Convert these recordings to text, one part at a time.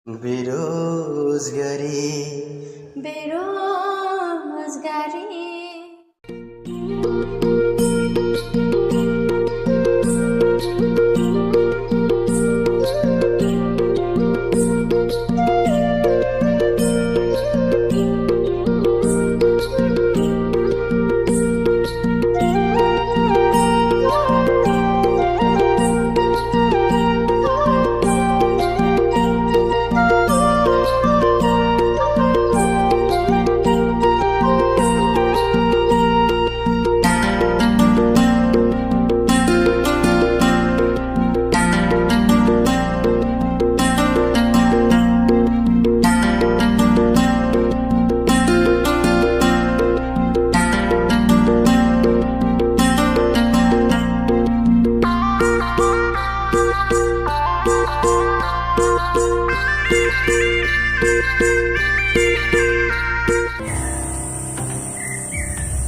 बेरोजगारी बेरोजगारी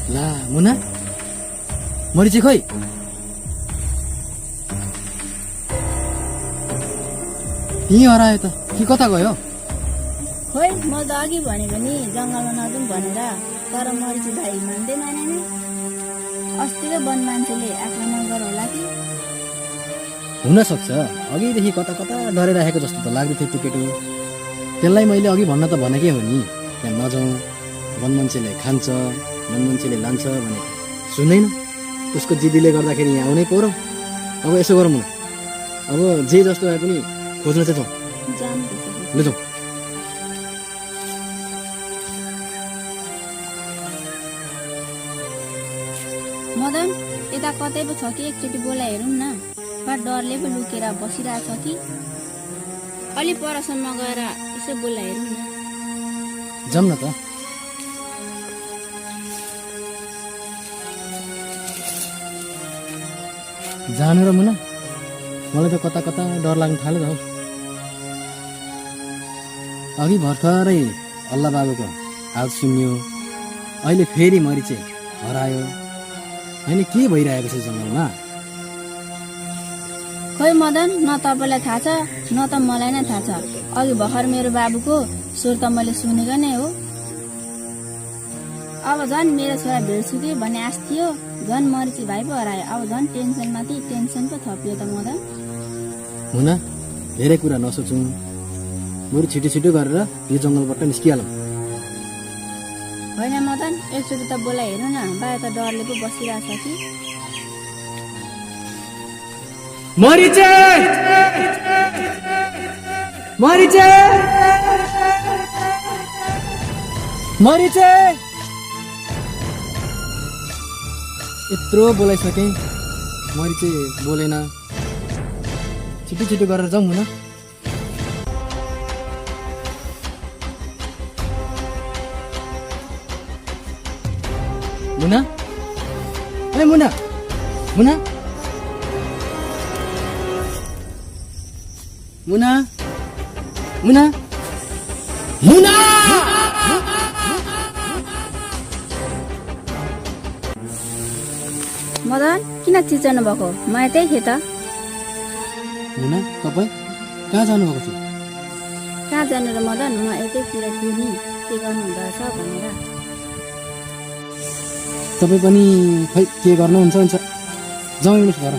ला मुना मरिची खोइ यहीँ हरायो त कि कता गयो खोइ म त अघि भनेको नि जङ्गलमा नजाउँ भनेर तर मरिची भाइ मान्दै मानेन अस्तिको वन मान्छेले आक्रमण गर होला कि हुन सक्छ अघिदेखि कता कता डराइराखेको जस्तो त लाग्दै थियो त्यो केटो त्यसलाई मैले अघि भन्न त भनेकै हो नि त्यहाँ नजाउँ वन मान्छेले खान्छ वन मान्छेले लान्छ भनेको सुन्दैन उसको जिद्दीले गर्दाखेरि यहाँ आउनै पर्यो अब यसो गरौँ न अब जे जस्तो भए पनि खोज्न चाहिँ जाउँ जानु ल जाउँ मदन यता कतै पो छ कि एकचोटि बोलाइ हेरौँ न बा डरले पो लुकेर बसिरहेछ कि अलि परसम्म गएर यसो बोलाइ हेरौँ न जाउँ न त जानु र मुना मलाई त कता कता डर लाग्न थाल्यो त हौ अघि भर्खरै अल्लाह बाबुको हात सुन्यो अहिले फेरि मरिचे हरायो होइन के भइरहेको छ जङ्गलमा खोइ मदन न तपाईँलाई थाहा छ न त मलाई नै थाहा छ अघि भर्खर मेरो बाबुको स्वर त मैले सुनेको नै हो अब झन् मेरो छोरा भेट्छु कि भन्ने आश थियो झन् मरिची भाइ पो हरायो अब झन् टेन्सनमाथि टेन्सन पो थपियो त मदन हुन धेरै कुरा नसोचौँ बरु छिटो छिटो गरेर यो जङ्गलबाट निस्किहालौँ होइन मदन एकचोटि त बोलाइ हेरौँ न बाहिर त डरले पो बसिरहेछ कि मरिचे मरिचे मरिचे यत्रो बोलाइसकेँ मरिचे बोलेन छिटो छिटो गरेर जाउँ हुन मुना ए मुना मुना मुना मुना मुना मदन किन चिच्याउनु भएको म यतै थिएँ त मुना तपाईँ कहाँ जानुभएको थियो कहाँ जानु र मदन म यतैतिर थिएँ नि के गर्नुहुँदो रहेछ भनेर तपाईँ पनि खै के गर्नुहुन्छ हुन्छ जाउँ एउटा घर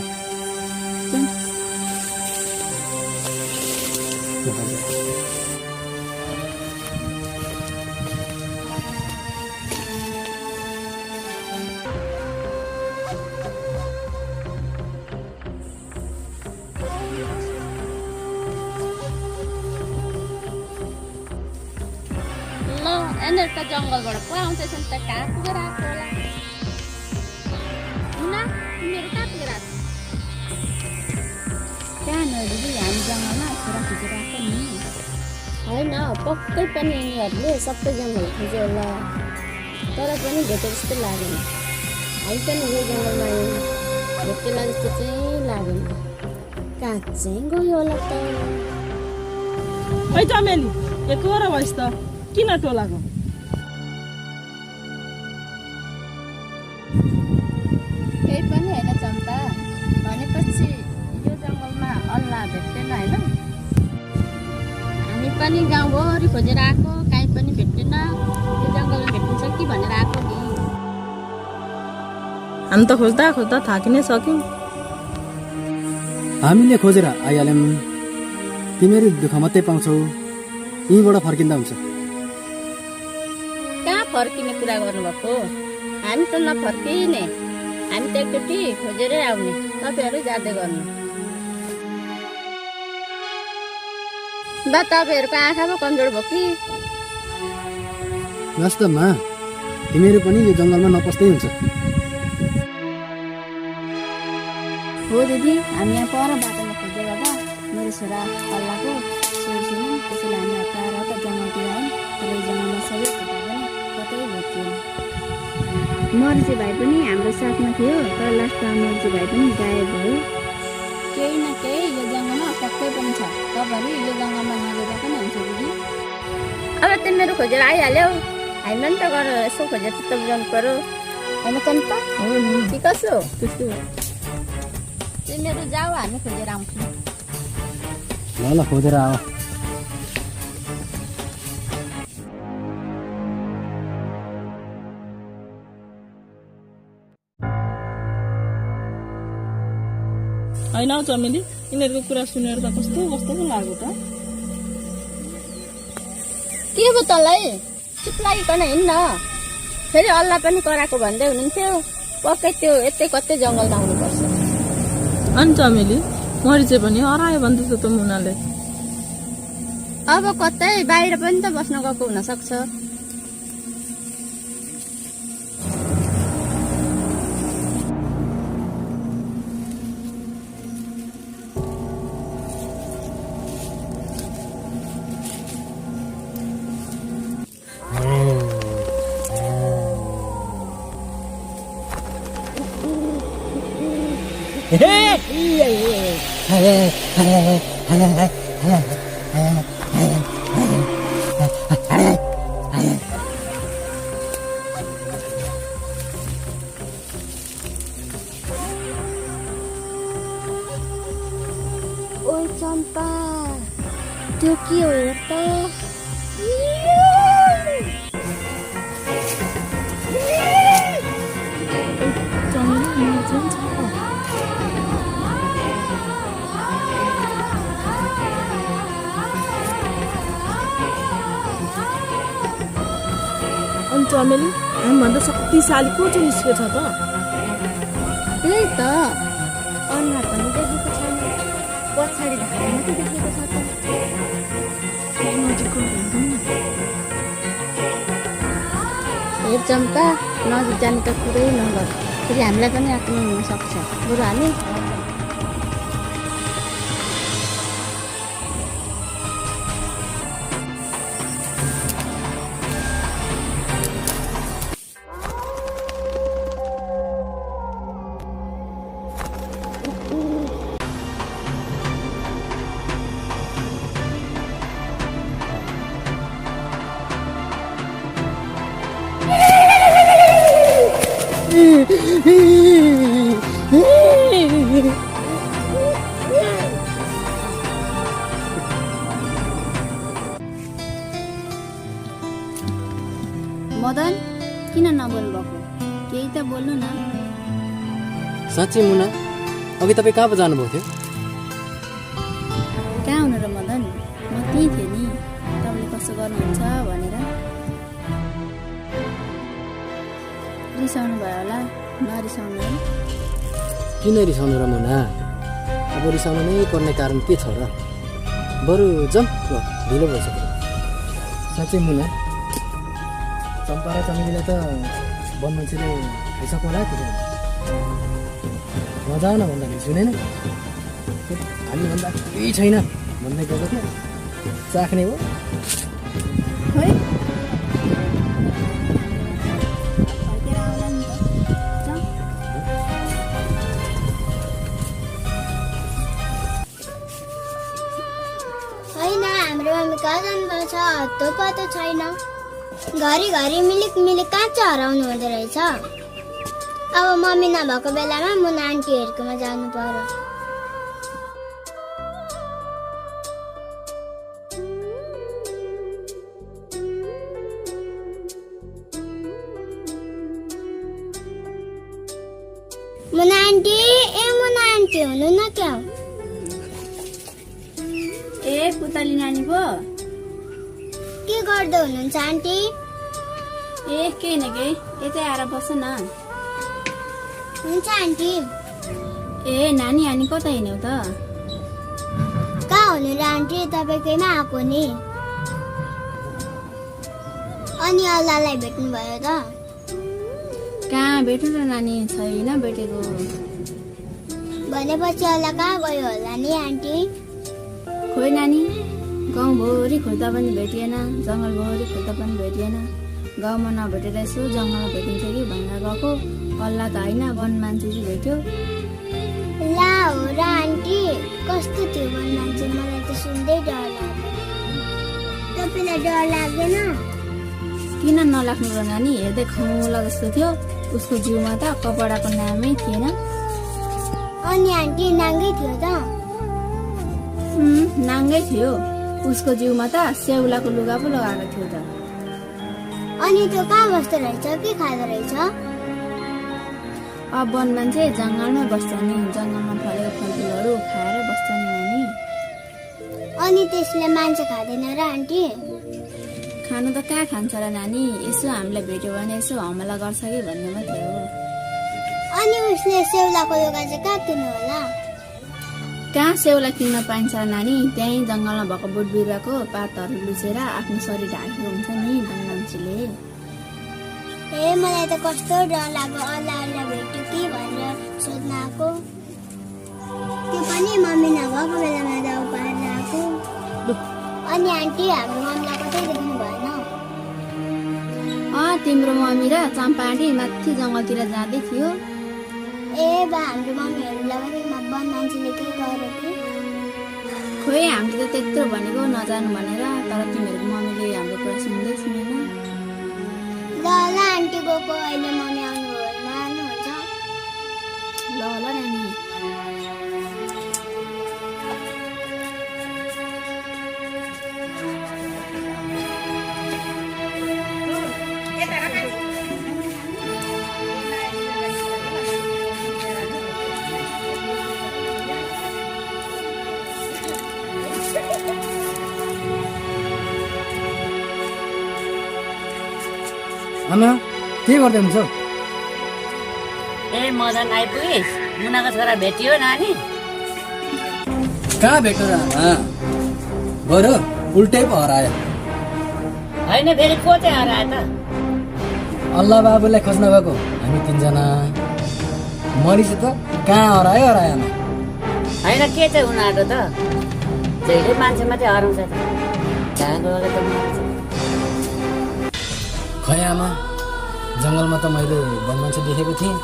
यहाँनिर त जङ्गलबाट पो आउँदैछन् त कहाँ पुगेर आएको होला मुना तिमीहरू कहाँ पुगेर आएको कहाँ नदिदी हामी जङ्गलमा छोरा खिचेर आएको नि होइन पक्कै पनि यिनीहरूले सबै जङ्गल खोज्यो होला तर पनि भेटे जस्तो लागेन हामी पनि यो जङ्गलमा भेटेला जस्तो चाहिँ लागेन कहाँ चाहिँ गयो होला त ओइ चमेली एकहोरा भइस् त किन टोलाको केही पनि होइन चम्पा भनेपछि यो जङ्गलमा अल्लाह भेट्दैन होइन हामी पनि गाउँभरि खोजेर आएको, काहीँ पनि भेट्दैन। यो जङ्गलमा भेटिन्छ कि भनेर आएको नि। हामी त खोज्दा खोज्दा थाकि नै सक्यौँ। हामीले खोजेर आइहाल्यौँ, तिमीहरू दुःख मात्रै पाउँछौ। यहीँबाट फर्किँदा हुन्छ। कहाँ फर्किने कुरा गर्नुभएको? हामी त नफर्किने, हामी त एकचोटि खोजेरै आउने। तपाईँहरू जाँदै गर्नु। बा तपाईँहरूको आँखा पो कमजोर भयो कि? वास्तवमा तिमीहरू पनि यो जङ्गलमा नपस्दै हुन्छ। हो दिदी, हामी यहाँ पर बाटोमा खोज्दै गर्दा मेरो छोरा अल्लाहको स्वर सुन्यौँ। त्यसैले हामी हतार हतार जङ्गलतिर आयौँ। तर यो जङ्गलमा सबै खोज्दा पनि कतै भेटिएन। मरिचे भाइ पनि हाम्रो साथमा थियो, तर लास्टमा मरिचे भाइ पनि गायब भयो। केही न केही यो जङ्गलमा पक्कै पनि छ। तपाईँहरू यो जङ्गलमा नगएर पनि हुन्छ दिदी। अब तिमीहरू खोजेर आइहाल्यौ, हामी पनि त गरेर यसो खोजेर त बुझाउनु पर्यो होइन चम्पा? हो नि, कि कसो? त्यस्तो तिमीहरू जाऊ, हामी खोजेर आउँछौँ। ल खोजेर आऊ। होइन हौ चमेली, यिनीहरूको कुरा सुनेर त कस्तो कस्तो पो लाग्यो त। के भयो तँलाई? चुप लागिकन हिँड्न। फेरि अल्लाह पनि कराएको भन्दै हुनुहुन्थ्यो। पक्कै त्यो यतै कतै जङ्गलमा आउनुपर्छ। अनि चमेली, मरिचे पनि हरायो भन्दैछ त मुनाले। अब कतै बाहिर पनि त बस्न गएको हुनसक्छ। ओइ चम्पा, त्यो के हो हेर त? अनि चमेली, हामीभन्दा शक्तिशाली को चाहिँ निस्केछ त? त्यही त, अनुहार पनि देखेको छैन, पछाडि ढाका मात्रै देखेको छ त। हेर चम्पा, नजिक जाने त कुरै नगर। फेरि हामीलाई पनि आक्रमण हुनसक्छ। बरु हामी मदन, किन नबोल्नु भएको? केही त बोल्नु न। साँच्चै मुना, अघि तपाईँ कहाँ पो जानुभएको थियो? कहाँ हुनु र मदन? म त्यहीँ थिएँ नि, तपाईँले कसो गर्नुहुन्छ भनेर। रिसाउनु भयो होला, नरिसाउनु है। किन रिसाउनु र मुना? अब रिसाउनु नै पर्ने कारण के छ र? बरु जाउँ, ढिलो भइसक्यो। साँच्चै मुना, चम्पा र चमेलीलाई त वन मान्छेले खाइसक्यो होला त्यो नजाऊ न भन्दाखेरि सुनेन। हामीभन्दा केही छैन भन्दै गएको थियो, चाख्ने हो। खोइ फर्केर आउला नि त। जाउँ। होइन, हाम्रो मम्मी कहाँ जानुपर्छ हत्तोपत्तो छैन। घरिघरि मिलिक मिलिक कहाँ चाहिँ हराउनु हुँदो रहेछ। अब मम्मी नभएको बेलामा मुना आन्टीहरूकोमा जानु पर्यो। मुना आन्टी मुना आन्टी हुनु न क्या ए पुतली नानी पो के गर्दै हुनुहुन्छ आन्टी ए केही न केही यतै आएर बस्छ न हुन्छ आन्टी ए नानी हामी कता हिँड्यौ त कहाँ हुनु र आन्टी तपाईँकैमा आएको नि अनि अल्लाहलाई भेट्नुभयो त कहाँ भेट्नु र नानी छैन भेटेको भनेपछि अल्लाह कहाँ गयो होला नि आन्टी खोइ नानी गाउँभरि खोज्दा पनि भेटिएन जङ्गलभरि खोज्दा पनि भेटिएन गाउँमा नभेटेर यसो जङ्गलमा भेटिन्छ कि भनेर गएको अल्लाह त होइन वन मान्छे चाहिँ भेट्यो ला हो र आन्टी कस्तो थियो वन मान्छे मलाई त सुन्दै डर लाग्यो तपाईँलाई डर लाग्दैन किन नलाग्नु र नानी हेर्दै खौला जस्तो थियो उसको जिउमा त कपडाको नामै थिएन अनि आन्टी नाङ्गै थियो त नाङ्गै थियो उसको जिउमा त स्याउलाको लुगा पो लगाएको थियो त अनि त्यो कहाँ बस्दो रहेछ के खाँदो रहेछ अब वन मान्छे जङ्गलमै बस्छ नि जङ्गलमा फलेको फलफुलहरू खाएर बस्छ नि नानी अनि त्यसले मान्छे खाँदैन र आन्टी खानु त कहाँ खान्छ र नानी यसो हामीलाई भेट्यो भने यसो हमला गर्छ कि भन्ने मात्रै हो अनि उसले सेउलाको लुगा चाहिँ कहाँ किन्नु होला कहाँ सेउला किन्न पाइन्छ र नानी त्यहीँ जङ्गलमा भएको बोट बिरुवाको पातहरू लुचेर आफ्नो शरीर ढाकेको हुन्छ नि वन मान्छेले ए मलाई त कस्तो डर लाग्यो अल्लाहलाई भेट्यो कि भनेर सोध्न आएको त्यो पनि मम्मी नभएको बेलामा दाउ पारेर आएको अनि आन्टी हाम्रो मम्मीलाई कतै देख्नु भएन तिम्रो मम्मी र चम्पा आन्टी माथि जङ्गलतिर जाँदै थियो ए बा हाम्रो मम्मीहरूलाई पनि वन मान्छेले के गर्यो कि खोइ हामीले त त्यत्रो भनेको नजानु भनेर तर तिमीहरूको मम्मीले हाम्रो कुरा सुन्दै सुनेन ल ल आन्टी गएको अहिले मम्मी आउनुभयो मार्नुहुन्छ ल ल नानी आमा के गर्दै हुनुहुन्छ ए मदन आइपुगिस् मुनाको छोरा भेटियो नानी कहाँ भेट्नु र आमा गएर उल्टै पो हरायो होइन फेरि को चाहिँ हरायो त अल्लाह बाबुलाई खोज्न गएको हामी तिनजना मरिस त कहाँ हरायो आमा होइन के चाहिँ हुन आँटो त जहिले मान्छे मात्रै हराउँछ त कहाँ गएको त मर्छ खै आमा जङ्गलमा त मैले वन मान्छे देखेको थिएँ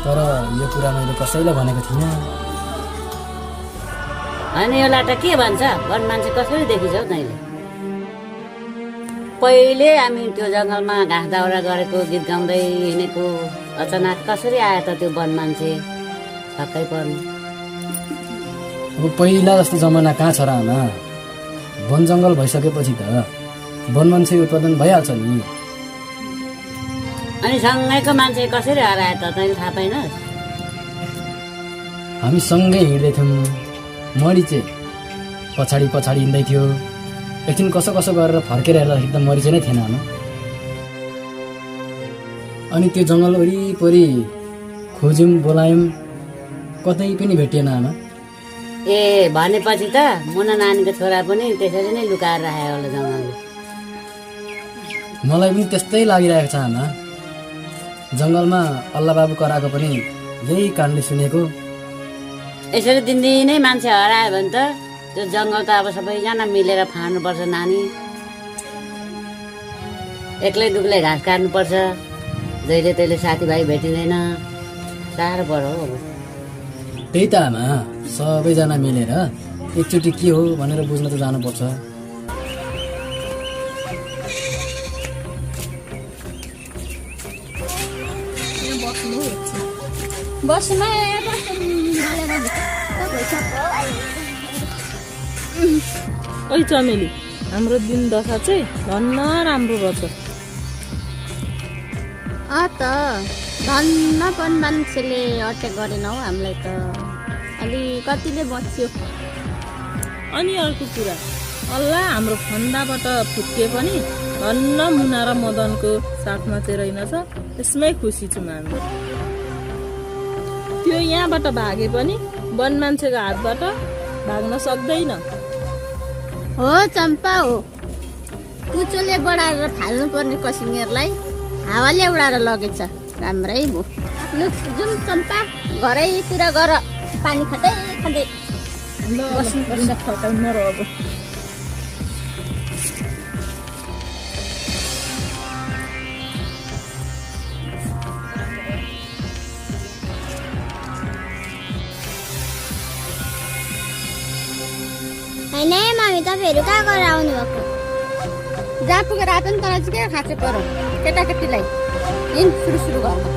तर यो कुरा मैले कसैलाई भनेको थिइनँ होइन यसलाई त के भन्छ वन मान्छे कसरी देखिन्छौ तैँले पहिले हामी त्यो जङ्गलमा घाँस दाउरा गरेको गीत गाउँदै हिँडेको अचानक कसरी आयो त त्यो वन मान्छे छक्कै पर्नु अब पहिला जस्तो जमाना कहाँ छ र आमा वन जङ्गल भइसकेपछि त वन मान्छे उत्पादन भइहाल्छ नि अनि सँगैको मान्छे कसरी हरायो त तैँले थाहा पाइनस् हामी सँगै हिँड्दै थियौँ मरिचे पछाडि पछाडि हिँड्दै थियो एकछिन कसो कसो गरेर फर्केर हेर्दाखेरि त मरिचे नै थिएन आमा अनि त्यो जङ्गल वरिपरि खोज्यौँ बोलायौँ कतै पनि भेटिएन आमा ए भनेपछि त मुना नानीको छोरा पनि त्यसरी नै लुकाएर राखेको होला जङ्गलले मलाई पनि त्यस्तै लागिरहेको छ आमा जङ्गलमा अल्लाह बाबु कराएको पनि यही कारणले सुनेको यसरी दिनदिनै मान्छे हरायो भने त त्यो जङ्गल त अब सबैजना मिलेर फाँड्नुपर्छ नानी एक्लै दुक्लै घाँस काट्नुपर्छ जहिले तहिले साथीभाइ भेटिँदैन साह्रो पर्यो हो त्यही त आमा सबैजना मिलेर एकचोटि के हो भनेर बुझ्न त जानुपर्छ बस्नु ओइ चमेली हाम्रो दिन दशा चाहिँ धन्न राम्रो रहेछ त धन्न पनि मान्छेले अट्याक गरेन हौ हामीलाई त अलि कतिले बच्यो। अनि अर्को कुरा, अल्लाह हाम्रो फन्दाबाट फुत्के पनि धन्न मुना र मदनको साथमा चाहिँ रहेनछ, त्यसमै खुसी छौँ हामी। त्यो यहाँबाट भागे पनि वन मान्छेको हातबाट भाग्न सक्दैन। हो चम्पा हो, कुचोले बढाएर फाल्नुपर्ने कसिङहरूलाई हावाले उडाएर लगेछ। राम्रै भयो। लु जाउँ चम्पा, घरैतिर गएर पानी खाँदै खाँदै बस्नुपर्छ। फटाउन र अब होइन है मम्मी, तपाईँहरू कहाँ गएर आउनुभएको? जहाँ पुगेर आएको नि तर चाहिँ क्या खाँचो पऱ्यो केटाकेटीलाई हिँड सुरु घरमा।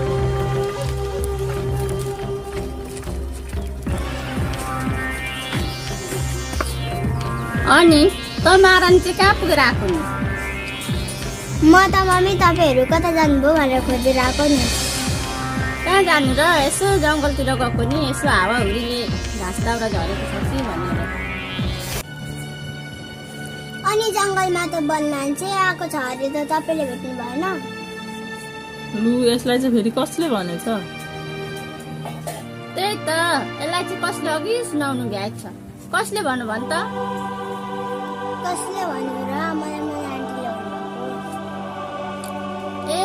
अनि त मारानी चाहिँ कहाँ पुगेर आएको नि? म त मम्मी तपाईँहरू कता जानुभयो भनेर खोजेर आएको नि। कहाँ जानु र, यसो जङ्गलतिर गएको नि, यसो हावाहुरीले घाँस दाउरा झरेको छ कि भनेर। अनि जङ्गलमा त वन मान्छे आएको छ अरे त तपाईँले भेट्नु भएन? लु यसलाई चाहिँ फेरि कसले भनेछ? त्यही त, यसलाई चाहिँ कसले अघि सुनाउनु भ्याएको छ। कसले भन्नु भन् त? कसले भन्नु र? मलाई मुना आन्टीले भन्नुभएको। ए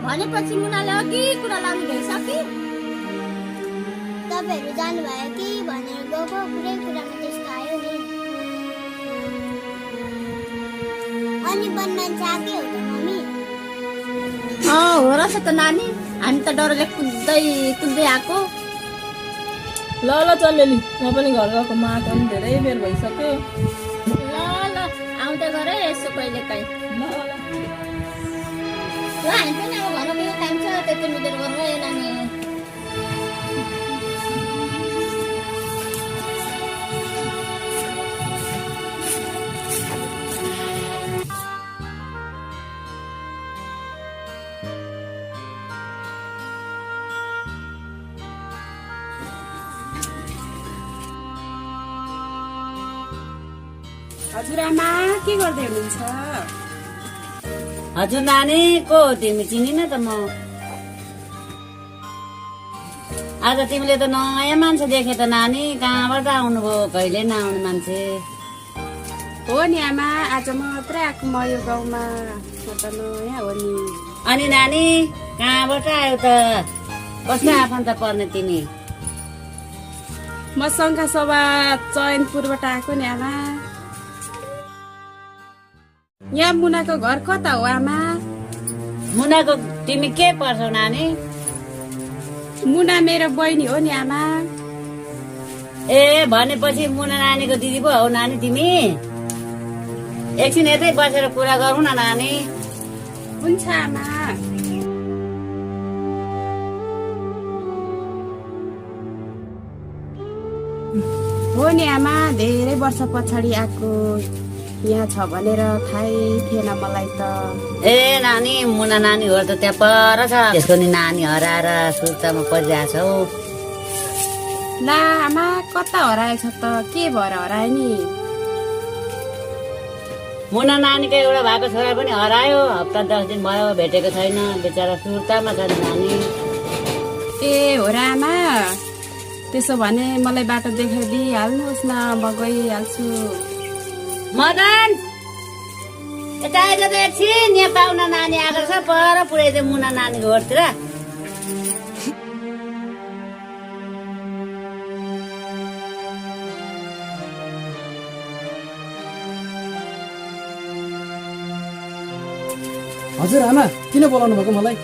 भनेपछि मुनाले अघि कुरा लाउनु भइसक्यो। तपाईँहरू जानुभयो कि भनेर गएको पुरै कुरामा त्यस्तो आयो नि। अनि वन मान्छे आएकै हो त मम्मी? हो रहेछ त नानी, हामी त डरले कुद्दै आएको। ल ल चमेली, म पनि घर गएको, माटो पनि धेरै बेर भइसक्यो। ल आउँदै गरे यसो कहिले काहीँ। ल हामी पनि अब घरमा गएको टाइम छ, त्यति मिलेर गर्नु है नानी। हजुरआमा के गर्दै हुनुहुन्छ? हजुर नानी, को हो तिमी? चिनिन त म। आज तिमीले त नयाँ मान्छे देखे त नानी, कहाँबाट आउनुभयो? कहिले नआउने मान्छे हो नि आमा, आज मात्रै आएको म यो गाउँमा, म त नयाँ हो नि। अनि नानी कहाँबाट आयो त? कस्तो आफन्त पर्ने तिमी? म शङ्खा सभा चयनपुरबाट आएको नि आमा। यहाँ मुनाको घर कता हो आमा? मुनाको तिमी के पर्छौ नानी? मुना मेरो बहिनी हो नि आमा। ए भनेपछि मुना नानीको दिदी पो हौ नानी तिमी? एकछिन यतै बसेर कुरा गरौँ न नानी। हुन्छ आमा। हो नि आमा, धेरै वर्ष पछाडि आएको, यहाँ छ भनेर थाहै थिएन मलाई त। ए नानी, मुना नानी हो त त्यहाँ पर छ, त्यसको नि नानी हराएर सुर्तामा परिरहेछौ। ला आमा, कता हराएछ त? के भएर हरायो नि? मुना नानीको एउटा भएको छोरा पनि हरायो, हप्ता 10 दिन भयो, भेटेको छैन, बेचारा सुर्तामा छ नि नानी। ए हो र आमा, त्यसो भने मलाई बाटो देखाइदिइहाल्नुहोस् न, म गइहाल्छु। मदन, यता आइज त एकछिन, यहाँ पाहुना नानी आएको छ, पर पुऱ्याइदियो मुना नानीको घरतिर। हजुर आमा, किन बोलाउनु भएको मलाई?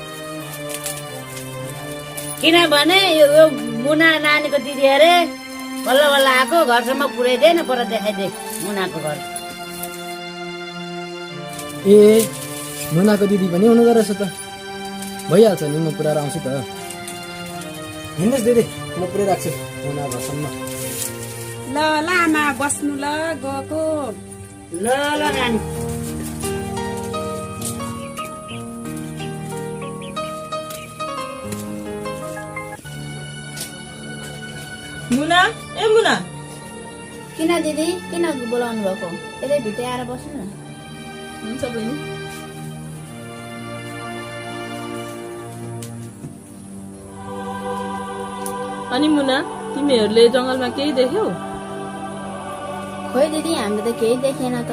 किनभने यो मुना नानीको दिदी अरे, बल्ल बल्ल आएको, घरसम्म पुऱ्याइदिए न, पर देखाइदिए मुनाको घर। ए मुनाको दिदी पनि हुनुहुँदो रहेछ त। भइहाल्छ नि, म पुऱ्याएर आउँछु त। हिँड्नुहोस् दिदी, म पुऱ्याइराख्छु मुना घरसम्म। ल ल आमा, बस्नु ल, गएको। ल ल नानी। ए मुना किन दिदी किन बोलाउनु भएको यतै भित्रै आएर बस्नु न हुन्छ बहिनी अनि मुना तिमीहरूले जङ्गलमा केही देख्यौ खोइ दिदी हामीले त केही देखेन त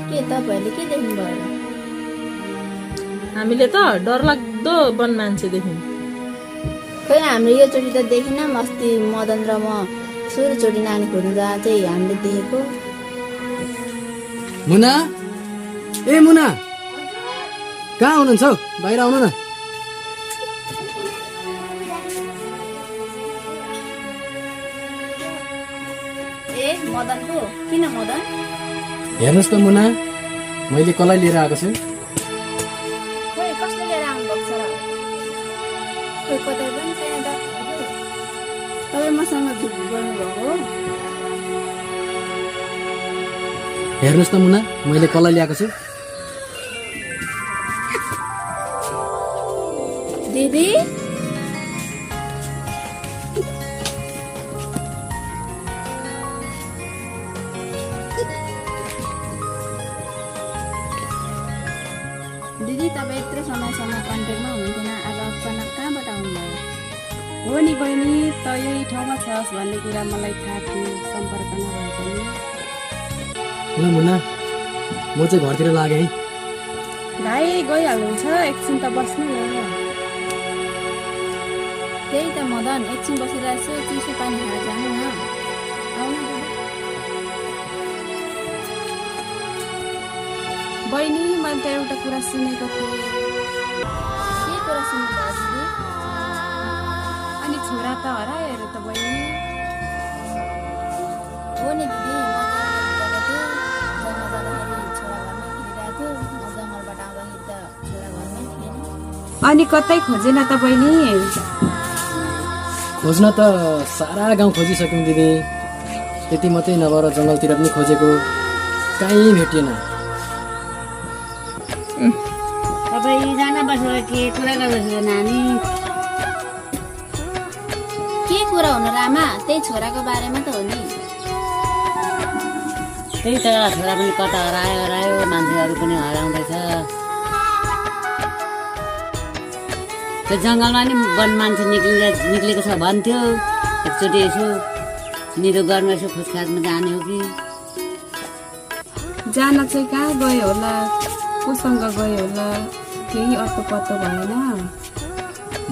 के तपाईँहरूले के देख्नुभयो हामीले त डरलाग्दो वन मान्छे देख्यौँ खोइ हामीले योचोटि त देखेनौँ अस्ति मदन र म सुरुचोटि नानी खोज्नु जाँदा चाहिँ हामीले देखेको मुना ए मुना कहाँ हुनुहुन्छ हौ बाहिर आउनु न ए मदन पो किन मदन हेर्नुहोस् त मुना मैले कसलाई लिएर आएको छु खोइ कसले लिएर आउनुभएको छ र खोइ कतै पनि छैन त तपाईँ मसँग झुट बोल्नुभएको हो हेर्नुहोस् त मुना मैले कसलाई ल्याएको छु दिदी दिदी तपाईँ यत्रो समयसम्म कन्ट्याक्टमा हुनुहुन्थेन आज अचानक कहाँबाट आउनुभयो हो नि बहिनी त यही ठाउँमा छस् भन्ने कुरा मलाई थाहा थियो सम्पर्क नभए पनि ल मुना म चाहिँ घरतिर लागेँ है भाइ गइहाल्नुहुन्छ एकछिन त बस्नु न त्यही त मदन एकछिन बसेर यसो चिसो पानी खाएर जानु न आउनु दिदी। बहिनी मैले त एउटा कुरा सुनेको थिएँ के कुरा सुन्नुभयो दिदी अनि छोरा त हरायो अरे त बहिनी हो नि दिदी म जङ्गल जाँदाखेरि छोरा घरमै खेलिरहेको थिएँ जङ्गलबाट आउँदाखेरि त छोरा घरमै थिएन अनि कतै खोजेन त बहिनी खोज्न त सारा गाउँ खोजिसक्यौँ दिदी त्यति मात्रै नभएर जङ्गलतिर पनि खोजेको कहीँ भेटिएन तपाईँ जान बसेर के कुरा गर्दैछ नानी के कुरा हुनु रामा त्यही छोराको बारेमा त हो नि त्यही त छोरा पनि कता हरायो मान्छेहरू पनि हराउँदैछ त्यो जङ्गलमा नि वन मान्छे निक्लेको छ भन्थ्यो एकचोटि यसो निरो गर्नु यसो खोजखाजमा जाने हो कि जान चाहिँ कहाँ गयो होला कोसँग गयो होला केही अत्तो पत्तो भएन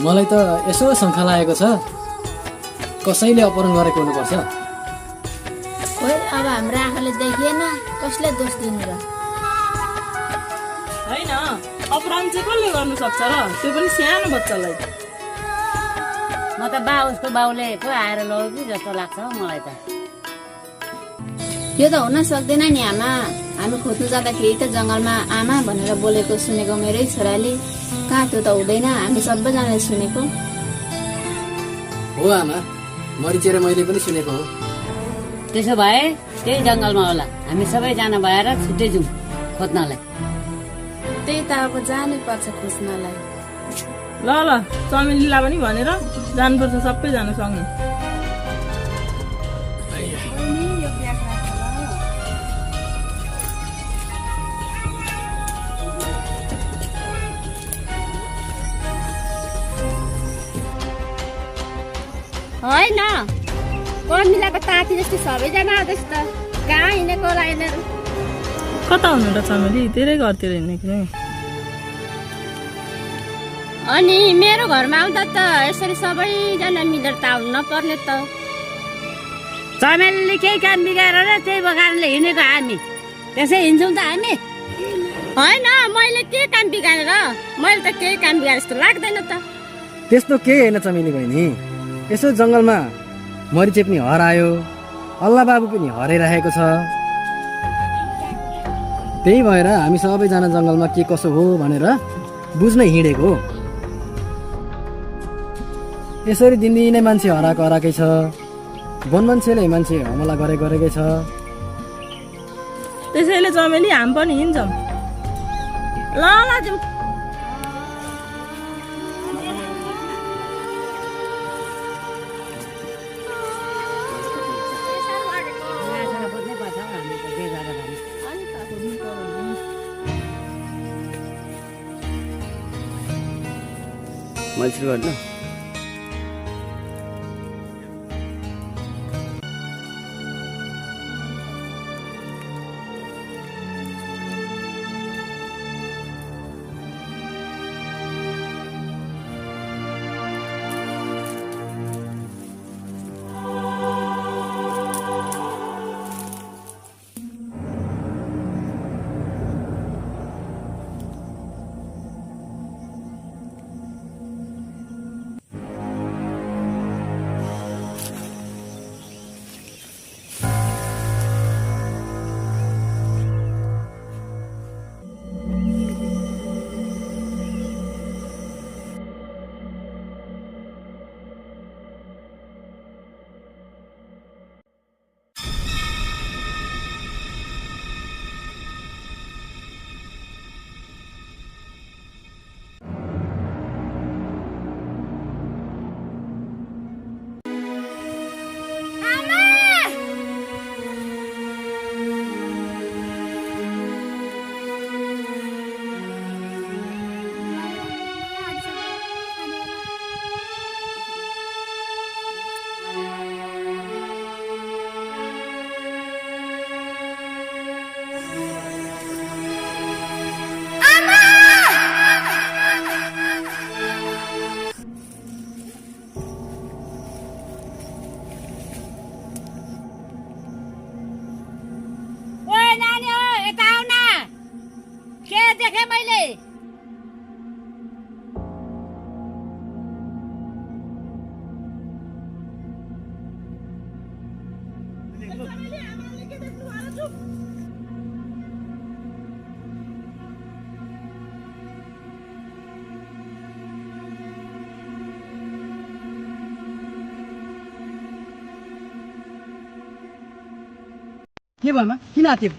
मलाई त यसो शङ्का लागेको छ कसैले अपहरण गरेको हुनुपर्छ खोइ अब हाम्रो आँखाले देखिएन कसले दोष दिनु र होइन अपराध चाहिँ कसले गर्नु सक्छ र त्यो पनि सानो बच्चालाई म त उसको बाउले पो आएर लग्यो कि जस्तो लाग्छ हौ मलाई त यो त हुन सक्दैन नि आमा हामी खोज्नु जाँदाखेरि त जङ्गलमा आमा भनेर बोलेको सुनेको मेरै छोराले कहाँ त्यो त हुँदैन हामी सबैजनाले सुनेको हो आमा मरिचेर मैले पनि सुनेको हो त्यसो भए त्यही जङ्गलमा होला हामी सबैजना भएर छुट्टै जाउँ खोज्नलाई त्यही त अब जानै पर्छ खोज्नलाई ल चमेलीलाई पनि भनेर जानुपर्छ सबैजना सँगै होइन कमिलाको ताती जस्तो सबैजना आउँदैछ त कहाँ हिँडेको होला यिनीहरू कता हुनु र चमेली तेरै घरतिर हिँडेको नि अनि मेरो घरमा आउँदा त यसरी सबैजना मिलेर त आउनु नपर्ने त चमेलीले केही काम बिगाएर र त्यही बगानले हिँडेको हामी त्यसै हिँड्छौँ त हामी होइन मैले के काम बिगारेर मैले त केही काम बिगारे जस्तो लाग्दैन त त्यस्तो केही होइन चमेली बहिनी यसो जङ्गलमा मरिचे पनि हरायो अल्ला बाबु पनि हराइरहेको छ त्यही भएर हामी सबैजना जङ्गलमा के कसो हो भनेर बुझ्न हिँडेको यसरी दिनदिनै मान्छे हराएकै छ वन मान्छेले मान्छे हमला गरेकै छ त्यसैले चमेली हामी पनि हिँड्छौँ ल जाउँ मैले सुरु गर्नु के भयो आमा किन आत्यो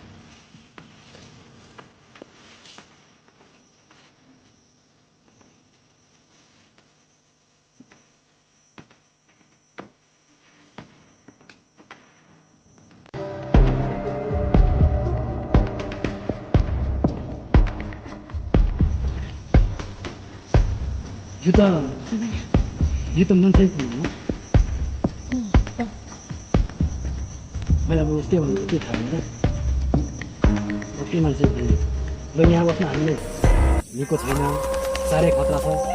यो त मान्छे हो मैले अब त्यो भन्दा के थाहा हुन्छ के मान्छे ल यहाँ बस्न हामीले निको छैन साह्रै खतरा छ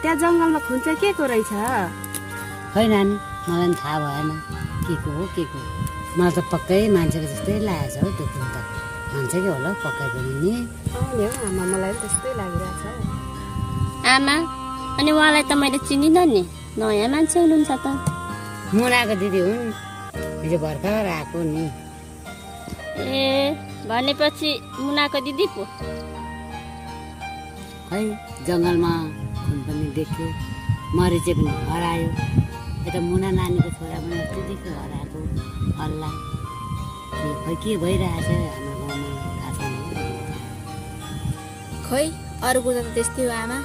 त्यहाँ जङ्गलमा खुन चाहिँ के को रहेछ खै नानी मलाई पनि थाहा भएन के को हो मलाई त पक्कै मान्छेको जस्तै लागेको छ हौ त्यो खुन त मान्छेकै होला हौ पक्कै पनि नि आमा मलाई पनि त्यस्तै लागिरहेछ आमा अनि उहाँलाई त मैले चिनिनँ नि नयाँ मान्छे हुनुहुन्छ त मुनाको दिदी हुन् हिजो भर्खर आएको नि ए भनेपछि मुनाको दिदी पो खै जङ्गलमा खुन पनि देख्यो मरिचे पनि हरायो यता मुना नानीको छोरा पनि अस्ति देख्यो हराएको हल्ला खै के भइरहेछ हाम्रो गाउँमा थाहा छैन खै अरू कुरा त त्यस्तै हो आमा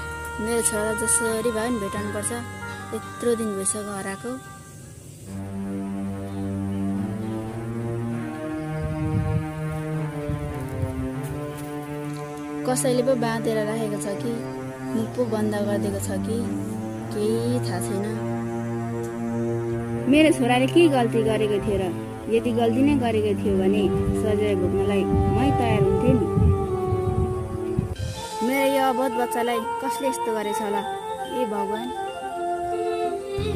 मेरो छोरा जसरी भए पनि भेटाउनुपर्छ यत्रो दिन भइसक्यो हराएको कसैले पो बाँधेर राखेको छ कि मुख पो बन्द गरिदिएको छ कि केही थाहा छैन। मेरो छोराले के गल्ती गरेको थियो र? यदि गल्ती नै गरेको थियो भने सजाय भोग्नलाई मै तयार हुन्थेँ नि। मेरो यो अबोध बच्चालाई कसले यस्तो गरेछ होला? ए भगवान्,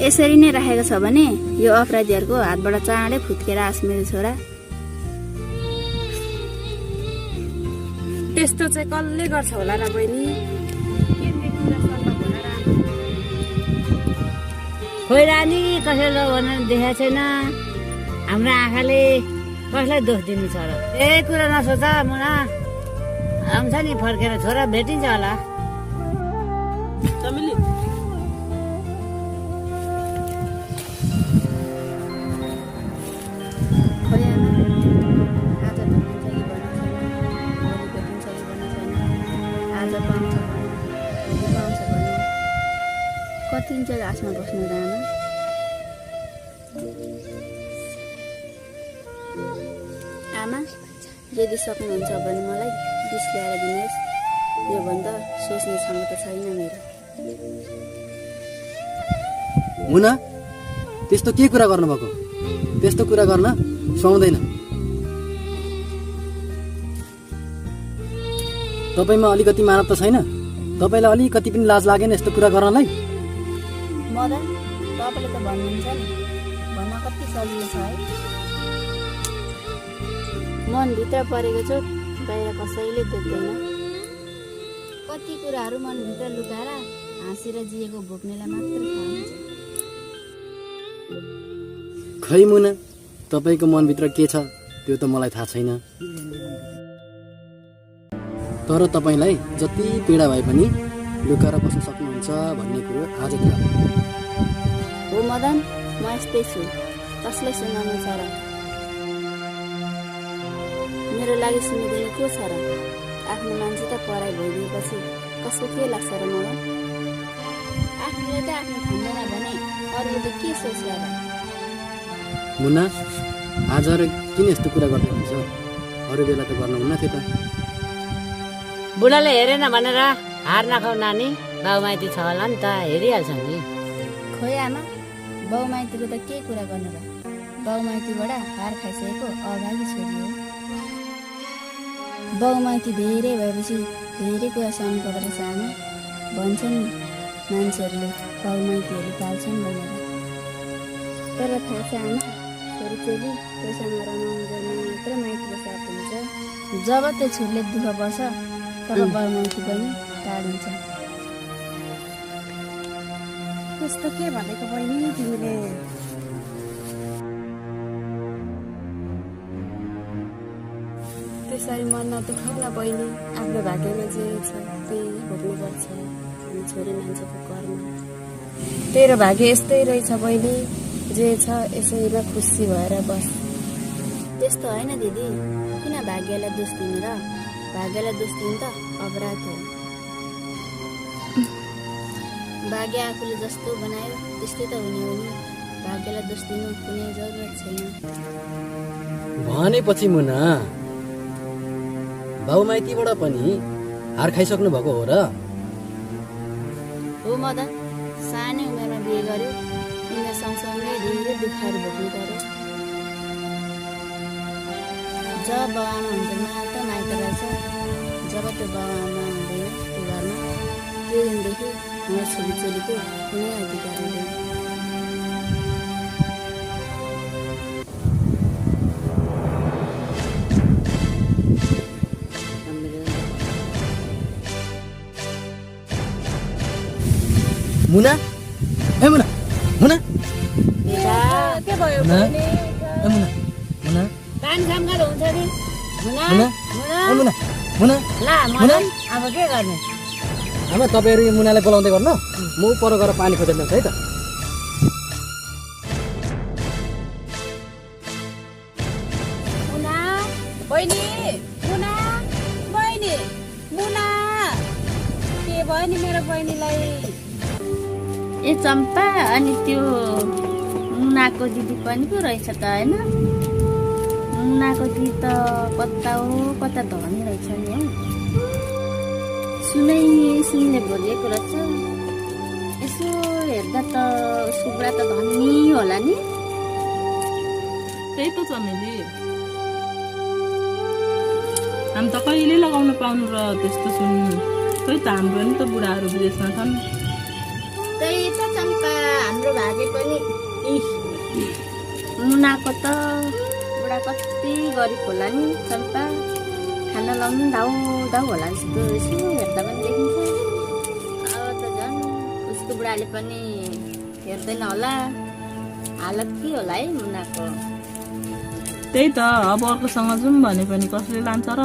यसरी नै राखेको छ भने यो अपराधीहरूको हातबाट चाँडै फुत्केर आस मेरो छोरा। त्यस्तो चाहिँ कसले गर्छ होला र बहिनी? खोइ रानी, कसैलाई भनेर देखाएको छैन। हाम्रो आँखाले कसलाई दोष दिनु छ र? कुरा नसोच मुना, आउँछ नि फर्केर छोरा भेटिन्छ होला। चमेली कति इन्च घाँसमा बस्नु र आमा? आमा, यदि सक्नुहुन्छ भने मलाई विष ल्याएर दिनुहोस्। योभन्दा सोच्ने क्षमता छैन मेरो। मुना, त्यस्तो के कुरा गर्नुभएको? त्यस्तो कुरा गर्न सुहाउँदैन। तपाईँमा अलिकति मानवता छैन? तपाईँलाई अलिकति पनि लाज लागेन यस्तो कुरा गर्नलाई? मदन, तपाईँले त भन्नुहुन्छ नि, भन्न कति सजिलो छ है। मनभित्र परेको चोट बाहिर कसैले देख्दैन। कति कुराहरू मनभित्र लुकाएर हाँसेर जिएको भोग्नेलाई मात्र थाहा हुन्छ। खै मुना, तपाईँको मनभित्र के छ त्यो त मलाई थाहा छैन। तर तपाईँलाई जति पीडा भए पनि लुकाएर बस्न सक्नुहुन्छ भन्ने कुरो आज थाहा भयो। हो मदन, म यस्तै छु। कसलाई सुनाउनु छ र? मेरो लागि सुनिदिने को छ र? आफ्नो मान्छे त पराई भइदिएपछि कसको के लाग्छ र मलाई? आफूले त आफ्नो ठान्दैन भने अरूले त के सोच्ला र? मुना, आज किन यस्तो कुरा गर्दै हुन्छ? अरू बेला त गर्नुहुन्न थियो त। बुढाले हेरेन भनेर हार नखाऊ नानी, बाउमाइती छ होला नि त, हेरिहाल्छ नि। खोइ आमा, बाउमाइतीको त के कुरा गर्नु र? बाउमाइतीबाट हार खाइसकेको अभागी छोरी हो। बाउमाइती धेरै भएपछि धेरै कुरा सहनु पर्दो रहेछ आमा। भन्छन् नि मान्छेहरूले बाउमाइतीहरू पाल्छन् भनेर। तर थाहा छ आमा, छोरी चेली पैसामा रमाउँदैन मात्र माइतीको साथ हुन्छ। जब त्यो छोरीले दुःख पर्छ तब बाउमाइती पनि टाढिन्छ। त्यस्तो के भनेको बहिनी तिमीले? त्यसरी मन नदुखाउला बहिनी। आफ्नो भाग्यमा जे छ त्यही भोग्नुपर्छ। हामी छोरी मान्छेको कर्म। तेरो भाग्य यस्तै रहेछ बहिनी। जे छ यसैमा खुसी भएर बस। त्यस्तो होइन दिदी, किन भाग्यलाई दोष दिनु र? भाग्यलाई दोष दिनु त अपराध हो। भाग्य आफूले जस्तो बनायो त्यस्तै त हुने हो नि। भाग्यलाई दोष दिनु कुनै जरुरत छैन। भनेपछि मुना, बाउमाइतीबाट पनि हार खाइसक्नु भएको हो र? हो मदन, सानै उमेरमा बिहे गर्यो। उमेर सँगसँगै धेरै दुःखहरू भोग्नु पर्यो। जब बाउआमा हुन्छ मात्र माइत रहेछ। जब त्यो बाउआमा हुँदैन त्यो घरमा, त्यो दिनदेखि हाम्रो छोरीचेलीको कुनै अधिकार हुँदैन। मुना, ए मुना, मुना, के भयो मुना, ए मुना, मुना, पानी सङ्गत हुन्छ नि मुना, मुना, मुना, ए मुना, मुना, ला मदन, अब के गर्ने? आमा तपाईँहरू यो मुनालाई बोलाउँदै गर्नु, म पर गएर पानी खोजेर ल्याउँछु है त। मुना, बहिनी, मुना, बहिनी, मुना, के भयो नि मेरो बहिनीलाई? ए चम्पा, अनि त्यो मुनाको दिदी पनि पो रहेछ त होइन? मुनाको दिदी त कता हो कता धनी रहेछ नि है। सुनै सुन्ने बोलेको रहेछ। यसो हेर्दा त उसको बुढा त धनी होला नि। त्यही त चमेली, हामी त कहिले लगाउन पाउनु र त्यस्तो सुन्नु। खोइ त हाम्रो नि त बुढाहरू विदेशमा छन्। त्यही त चम्पा, हाम्रो भागे पनि मुनाको त बुढा कति गरिब होला नि चम्पा। खाना लाउनु दाउ दाउ होला जस्तो यसो हेर्दा पनि देखिन्छ। अब त झन् उसको बुढाले पनि हेर्दैन होला। हालत के होला है मुनाको। त्यही त, अब अर्कोसँग जाउँ भने पनि कसले लान्छ र?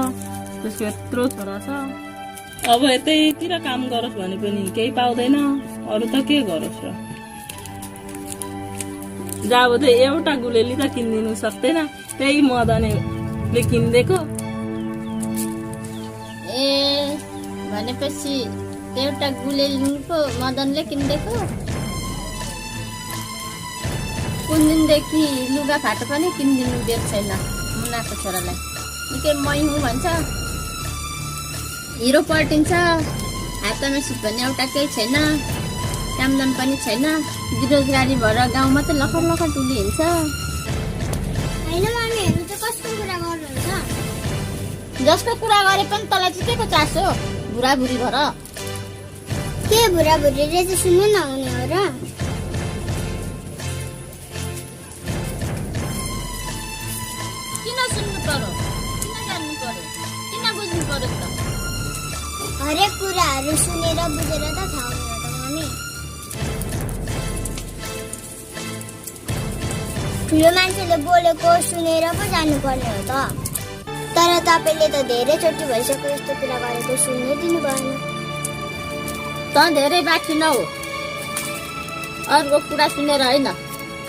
त्यसको यत्रो छोरा छ। अब यतैतिर काम गरोस् भने पनि केही पाउँदैन, अरू त के गरोस् र? जब त एउटा गुलेली त किनिदिनु सक्दैन, त्यही मदनले किनिदिएको। ए भनेपछि एउटा गुलेलीको मदनले किनिदिएको। कुन दिनदेखि लुगा फाटो पनि किनिदिनु दिएको छैन मुनाको छोरालाई। निकै मै हुँ भन्छ, हिरो पल्टिन्छ। हातमा सिप भन्ने एउटा केही छैन, कामदाम पनि छैन। बेरोजगारी भएर गाउँमा त लखर लखर टुली हिँड्छ। होइन मम्मीहरू चाहिँ कस्तो कुरा गर्नुहुन्छ? जसको कुरा गरे पनि तँलाई चाहिँ के को चासो? बुढाबुढी भएर के बुढाबुढीले चाहिँ सुन्नु नहुने हो र? किन सुन्नु पर्यो? किन जान्नु पर्यो? किन बुझ्नु पर्यो त? हरेक कुराहरू सुनेर बुझेर त थाहा हुने हो त मम्मी। ठुलो मान्छेले बोलेको सुनेर पो जानुपर्ने हो त। तर तपाईँले त धेरैचोटि भइसक्यो यस्तो कुरा गरेको, सुन्नै दिनु भएन। त धेरै बाँकी नहो, अरूको कुरा सुनेर होइन,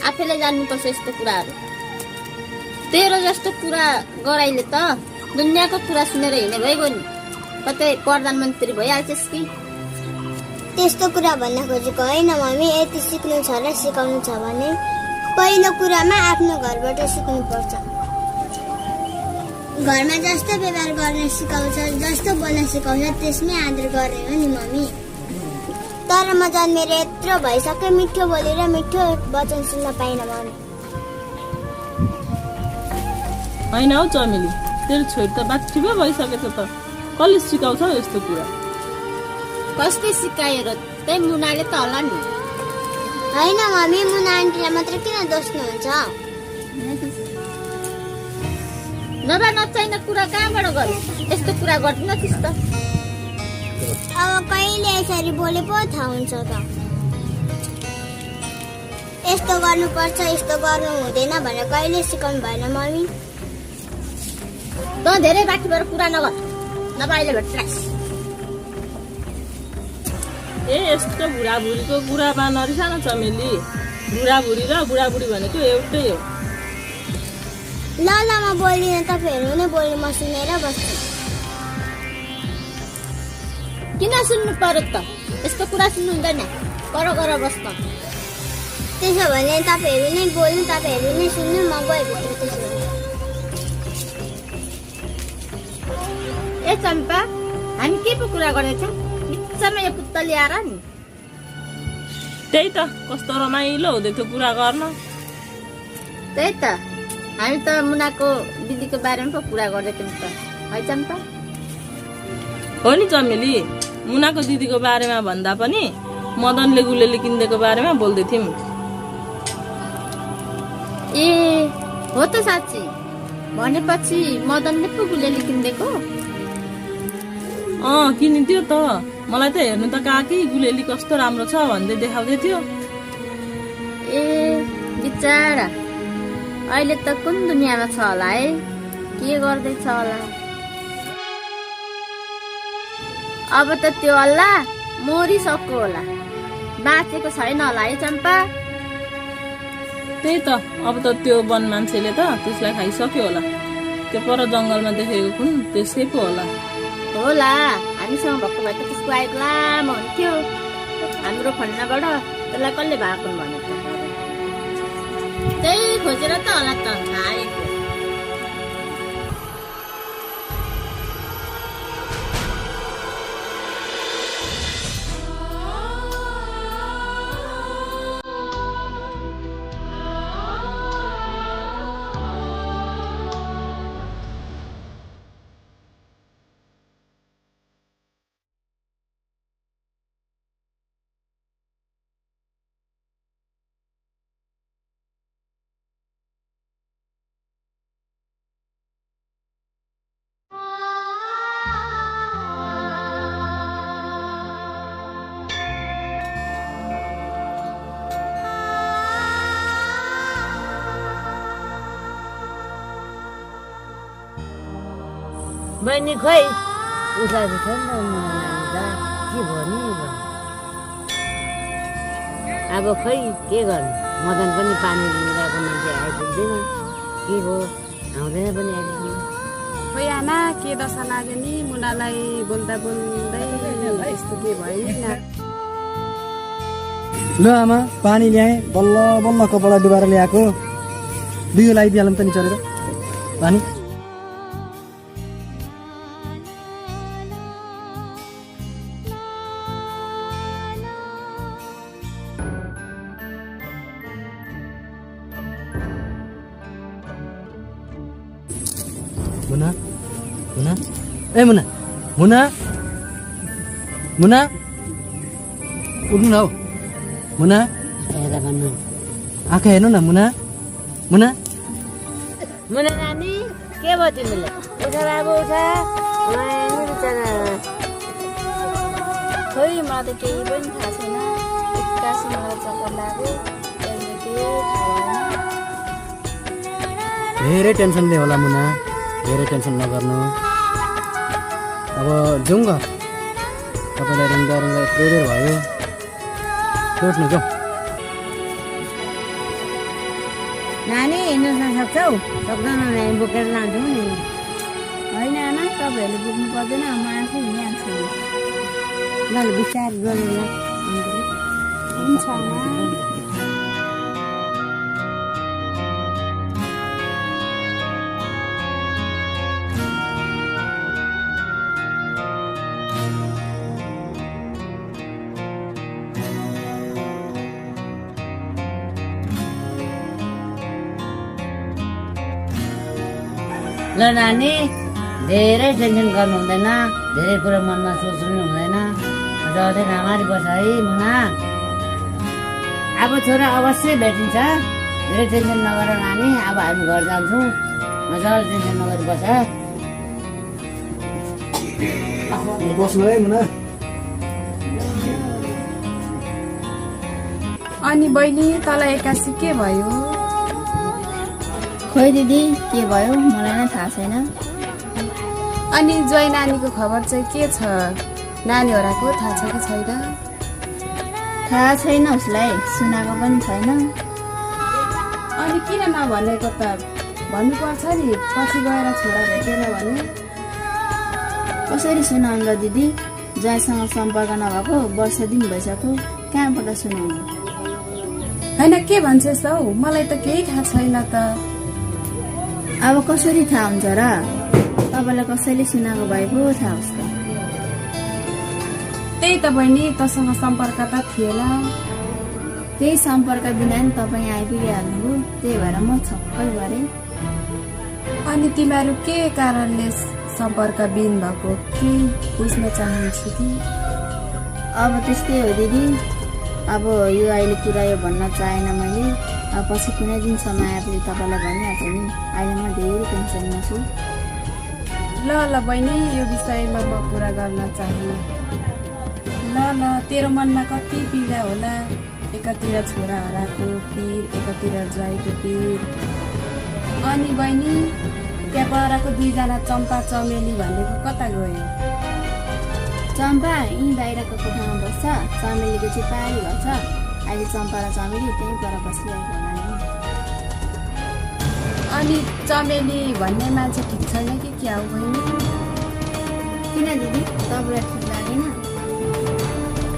आफैले जान्नुपर्छ यस्तो कुराहरू। तेरो जस्तो कुरा गराइले त दुनियाँको कुरा सुनेर हिँडे भइगयो नि। कतै प्रधानमन्त्री भइहाल्छस् कि? त्यस्तो कुरा भन्न खोजेको होइन मम्मी। यति सिक्नु छ र सिकाउनु छ भने पहिलो कुरामा आफ्नो घरबाट सिक्नुपर्छ। घरमा जस्तो व्यवहार गर्न सिकाउँछ, जस्तो बोल्न सिकाउँछ, त्यसमै आदर गर्ने हो नि मम्मी। तर म जन्मेर यत्रो भइसक्यो मिठो बोलेर मिठो वचन सुन्न पाइनँ मम्मी। होइन हौ चमेली, तेरो छोरी त बाछी पो भइसकेछ त, कसले सिकाउँछ यस्तो कुरा? कसले सिकाएर? त्यही मुनाले त होला नि। होइन मम्मी, मुना आन्टीलाई मात्र किन दोस्नुहुन्छ? नभए नचाहिने कुरा कहाँबाट गर्नु? यस्तो कुरा गर्दिन त्यस्तो। अब कहिले यसरी बोले पो थाहा हुन्छ त। यस्तो गर्नुपर्छ, यस्तो गर्नु हुँदैन भनेर कहिले सिकाउनु भएन मम्मी। त धेरै बाँकी भएर कुरा नगर, नभए अहिले भेट्रास। ए यस्तो बुढाबुढीको कुरामा नरिसा न चमेली। बुढाबुढी र बुढाबुढी भनेको एउटै हो। ल ल म बोल्दिनँ, तपाईँहरू नै बोल्नु, म सुनेर बस्छु। किन सुन्नु पर्यो त? यस्तो कुरा सुन्नु हुँदैन, कर गर बस्न। त्यसो भने तपाईँहरू नै बोल्नु, तपाईँहरू नै सुन्नु, म गएभित्र त्यसो भने। ए चम्पा, हामी के पो कुरा गरेछौँ? बिचमा यो पुत्ता ल्याएर नि। त्यही त, कस्तो रमाइलो हुँदै थियो कुरा गर्न। त्यही त, हामी त मुनाको दिदीको बारेमा पो कुरा गरेको नि त, है चम्पा? हो नि चमेली, मुनाको दिदीको बारेमा भन्दा पनि मदनले गुलेली किनिदिएको बारेमा बोल्दै थियौँ। ए हो त साँच्ची? भनेपछि मदनले पो गुलेली किनिदिएको? किनिदियो त। मलाई त हेर्नु त काकी गुलेली कस्तो राम्रो छ भन्दै देखाउँदै थियो। ए बिचारा, अहिले त कुन दुनियाँमा छ होला है? के गर्दैछ होला? अब त त्यो अल्ला मरिसक्यो होला, बाँचेको छैन होला है चम्पा? त्यही त, अब त त्यो वन मान्छेले त त्यसलाई खाइसक्यो होला। त्यो पर जङ्गलमा देखेको कुन त्यसकै पो होला। होला, हामीसँग भएको भए त त्यसको आएको लामो हुन्थ्यो। हाम्रो फन्नाबाट त्यसलाई कसले भएको भनेको? त्यही खोजेर त होला त आएको। बहिनी खोइ उठाएको छ नि त के भयो नि अब खै के गर्नु मदन पनि पानी लिइरहेको मान्छे आइपुग्दैन के हो आउँदैन पनि अहिलेसम्म खोइ आमा के दशा लाग्यो नि मुनालाई बोल्दा बोल्दै यस्तो के भयो नि ल आमा पानी ल्याएँ बल्ल बल्ल कपडा डुबाएर ल्याएको बिउ लगाइदिइहालौँ त नि चलेर पानी मुना मुना ए मुना मुना मुना उठ्नु न हौ मुना हेर्दा भन्नु आँखा हेर्नु न मुना मुना मुना नानी के भयो तिमीलाई उठा बाबु उठा खोइ मलाई त केही पनि थाहा छैन एक्कासी मलाई चक्कर लाग्यो अहिले केही थाहा भएन धेरै टेन्सनले होला मुना धेरै टेन्सन नगर्नु अब जाउँ घर तपाईँलाई रुङ्गा रुङ्गा यत्रो बेर भयो उठ्नु जाउँ नानी हिँड्नु सक्छौ सक्दैन नानी बोकेर लान्छौँ नि होइन आमा तपाईँहरूले बुझ्नु पर्दैन म आफै हिँडिहाल्छु ल विचार गरेर हुन्छ आमा ल नानी धेरै टेन्सन गर्नु हुँदैन धेरै कुरा मनमा सोच्नु हुँदैन जति राम्ररी बस्छ है मुना अब छोरा अवश्य भेटिन्छ धेरै टेन्सन नगर नानी अब हामी घर जान्छौँ मजाले टेन्सन नगरी बस्छ बस्नु है मुना अनि बहिनी तँलाई एक्कासी के भयो खोइ दिदी के भयो मलाई नै थाहा छैन अनि जोइ नानीको खबर चाहिँ के छ नानी होराको थाहा छ कि छैन थाहा छैन उसलाई सुनाएको पनि छैन अनि किन नभनेको त भन्नुपर्छ नि पछि गएर छोरा भेटेन भने कसरी सुनाउनु र दिदी जहाँसँग सम्पर्क नभएको वर्ष दिन भइसक्यो कहाँबाट सुनाउनु होइन के भन्छस् हौ मलाई त केही थाहा छैन त अब कसरी थाहा हुन्छ र तपाईँलाई कसैले सुनाएको भए पो थाहा होस् त त्यही त बहिनी तँसँग सम्पर्क त थिएन त्यही सम्पर्क बिना नि तपाईँ आइपुगिहाल्नुभयो त्यही भएर म छक्कै गरेँ अनि तिमीहरू के कारणले सम्पर्क बिन भएको के बुझ्न चाहन्छु कि अब त्यस्तै हो दिदी अब यो अहिले कुरा यो भन्न चाहेन मैले अब पछि कुनै दिन समय आएपछि तपाईँलाई भनिहाल्छु नि अहिले म धेरै टेन्सनमा छु ल ल बहिनी यो विषयमा म कुरा गर्न चाहन्न ल ल तेरो मनमा कति पीडा होला एकातिर छोरा हराएको पीर एकातिर ज्वाइँको पीर अनि बहिनी त्यहाँ पराको दुईजना चम्पा चमेली भनेको कता गयो चम्पा यहीँ बाहिरको कोठामा बस्छ चमेलीको चाहिँ पारी घर छ अहिले चम्पा र चमेली त्यहीँ पर बसिरहेको होला नि अनि चमेली भन्ने मान्छे ठिक छैन कि क्या हो बहिनी किन दिदी तपाईँलाई ठिक लागेन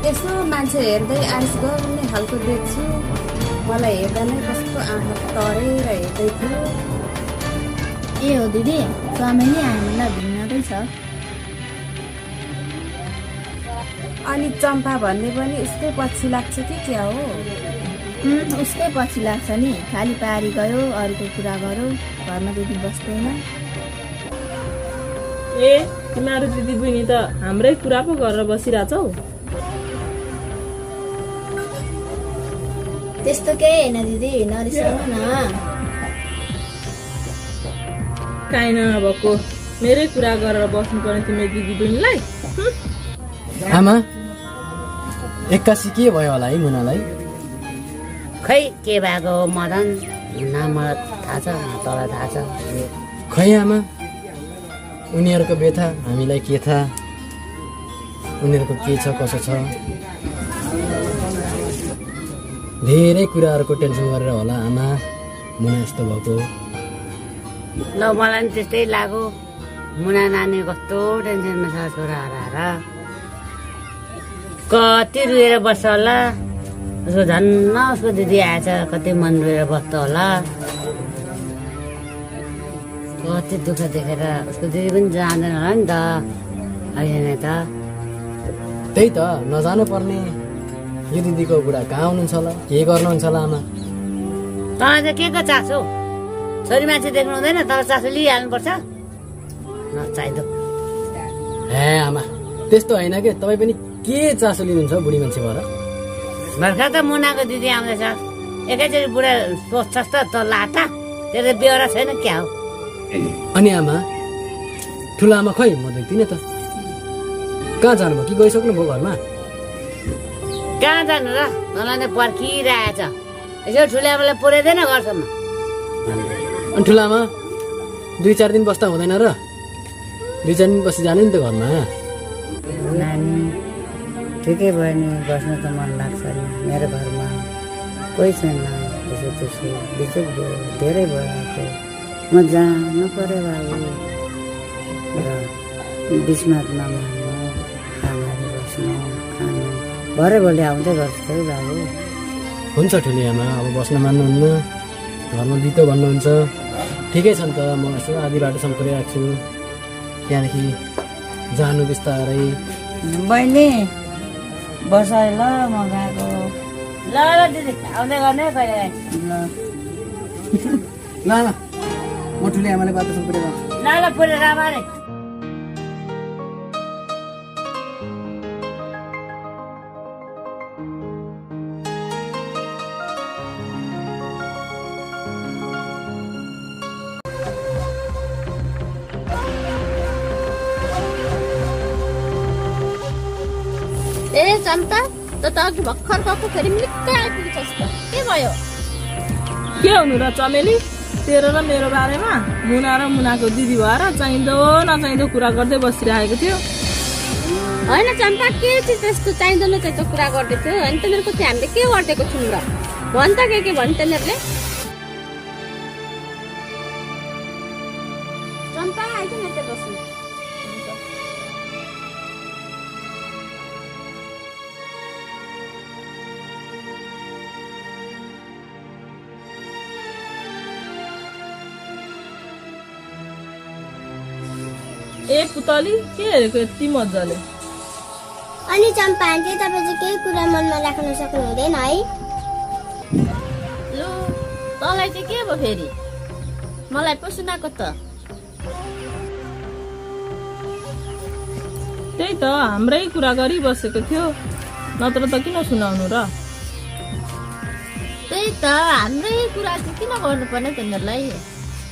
यसो मान्छे हेर्दै आइस गर्ने खालको देख्छु मलाई हेर्दा नै कस्तो आँखा तरेर हेर्दै थियो ए हो दिदी चमेली हामीलाई भिन्नतै छ अनि चम्पा भन्ने पनि उसकै पछि लाग्छ कि क्या हो उसकै पछि लाग्छ नि खालि पारी गयो अरूको कुरा गऱ्यो घरमा दिदी बस्दैन ए तिमीहरू दिदी बहिनी त हाम्रै कुरा पो गरेर बसिरहेछौ त्यस्तो केही होइन दिदी नरिसाउनु न काहीँ नभएको मेरै कुरा गरेर बस्नुपर्ने तिम्रो दिदी बहिनीलाई आमा एक्कासी के भयो होला है मुनालाई खै के भएको हो मदन न मलाई थाहा छ न तँलाई थाहा छ खै आमा उनीहरूको व्यथा हामीलाई के थाहा, उनीहरूको के छ कसो छ। धेरै कुराहरूको टेन्सन गरेर होला आमा मुना यस्तो भएको। ल मलाई पनि त्यस्तै लाग्यो। मुना नानी कस्तो टेन्सनमा छ छोरा हराएर। कति रुएर बस्छ होला, उसको झन्न उसको दिदी आएछ कति मन रुएर बस्छ होला। कति दुःख देखेर उसको दिदी पनि जाँदैन होला नि त अहिले त। त्यही त नजानु पर्ने। यो दिदीको बुढा कहाँ हुनुहुन्छ होला, के गर्नुहुन्छ होला आमा? तँलाई चाहिँ के को चासो? छोरी मान्छे देख्नु हुँदैन, तर चासो लिइहाल्नुपर्छ नचाहिँदो। हे आमा त्यस्तो होइन के, तपाईँ पनि के चासो लिनुहुन्छ बुढी मान्छे भएर? भर्खर त मुनाको दिदी आउँदैछ, एकैचोटि बुढा सोच्छस् त लाटा त्यो त बेहोरा छैन क्या हो? अनि आमा ठुलो आमा खै म देख्दिनँ त। कहाँ जानुभयो कि गइसक्नु भयो घरमा? कहाँ जानु र, मलाई त पर्खिरहेछ। यसो ठुलो आमालाई पुऱ्याइँदैन घरसम्म। अनि ठुलो आमा 2-4 दिन बस्दा हुँदैन र? 2-4 दिन बसी जानु नि त घरमा। नानी ठिकै भयो नि, बस्नु त मन लाग्छ नि। मेरो घरमा कोही छैन, यसो त्यसो बिचक भयो, धेरै भयो। म जानु पऱ्यो बाबु र बिचमा नमान्नु, आमाले बस्नु खानु, भरे भोलि आउँदै गर्छु है बाबु। हुन्छ ठुली आमा, अब बस्न मान्नुहुन्न, घरमा बितो भन्नुहुन्छ। ठिकै छ नि त, म यसो आधी बाटोसम्म पुऱ्याइरहेको छु। त्यहाँदेखि जानु बिस्तारै। बहिनी बस ल, म गएको। ल ल दिदी आउँदै गर्ने कहिले। ल आमा म ठुली आमाले बाटोसम्म पुऱ्याइरहेको छु। ल ल पुऱ्याएर आमा रे। ए चम्पा, त अघि भर्खर गएको फेरि मिलिक्कै आइपुग्छस् त, के भयो? के हुनु र चमेली, तेरो र मेरो बारेमा मुना र मुनाको दिदी भएर चाहिँदो नचाहिँदो कुरा गर्दै बसिरहेको थियो। होइन चम्पा, के चाहिँ त्यस्तो चाहिँदो नचाहिँदो कुरा गर्दै थियो? होइन तिनीहरूको चाहिँ हामीले के गरिदिएको छौँ र? भन् त के भन् तिनीहरूले? चम्पा आइज न यता बस्नु। ए पुतली, के हेरेको यति मजाले? अनि चम्पा आन्टी तपाईँ चाहिँ केही कुरा मनमा राख्न सक्नु हुँदैन है? लु तँलाई चाहिँ के भयो फेरि? मलाई पो सुनाएको त। त्यही त हाम्रै कुरा गरिबसेको थियो, नत्र त किन सुनाउनु र? त्यही त हाम्रै कुरा चाहिँ किन गर्नुपर्ने तिनीहरूलाई?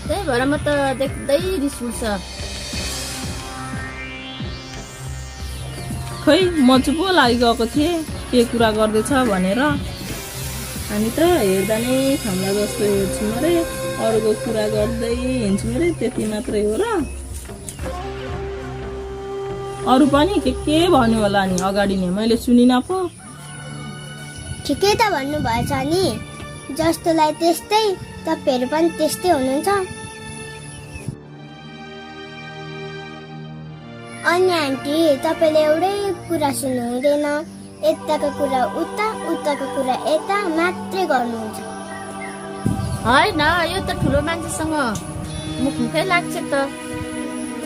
त्यही भएर म त देख्दै रिस उठ्छ। खै म चुप लागिगएको थिएँ के कुरा गर्दैछ भनेर। हामी त हेर्दा नै खामला जस्तो हेर्छौँ अरे, अरूको कुरा गर्दै हिँड्छौँ अरे, त्यति मात्रै हो र? अरू पनि के भन्यो होला नि अगाडि नै, मैले सुनिन पो। ठिकै त भन्नुभएछ नि, जस्तोलाई त्यस्तै, तपाईँहरू पनि त्यस्तै हुनुहुन्छ। अनि आन्टी तपाईँले एउटै कुरा सुन्नु हुँदैन, यताको कुरा उता, उताको कुरा यता मात्रै गर्नुहुन्छ। होइन यो त ठुलो मान्छेसँग मुखमुखै लाग्छ त,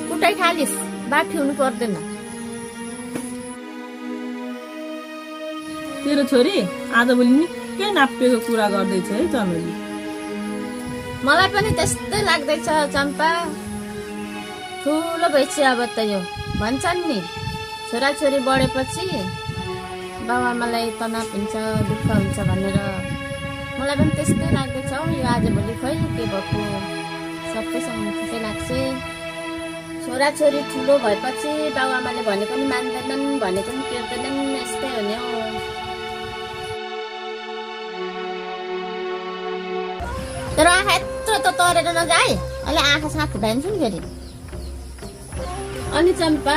कुटाइ खालिस्, बाठी हुनु पर्दैन। तेरो छोरी आजभोलि निकै नाप्पेको कुरा गर्दैछ है चमेली। मलाई पनि त्यस्तै लाग्दैछ चम्पा। ठुलो भएपछि अब त यो भन्छन् नि, छोराछोरी बढेपछि बाबुआमालाई तनाव हुन्छ, दुःख हुन्छ भनेर। मलाई पनि त्यस्तै लाग्दैछ हौ, यो आजभोलि खै के भएको, सबैसँग ठिकै लाग्छ। छोराछोरी ठुलो भएपछि बाबुआमाले भनेको नि मान्दैनन्, भनेको नि टेर्दैनन्, यस्तै हो नि हौ। तर आँखा यत्रो त तरेर नजाए, अहिले आँखा साँख फुटाइन्छ नि फेरि। अनि चम्पा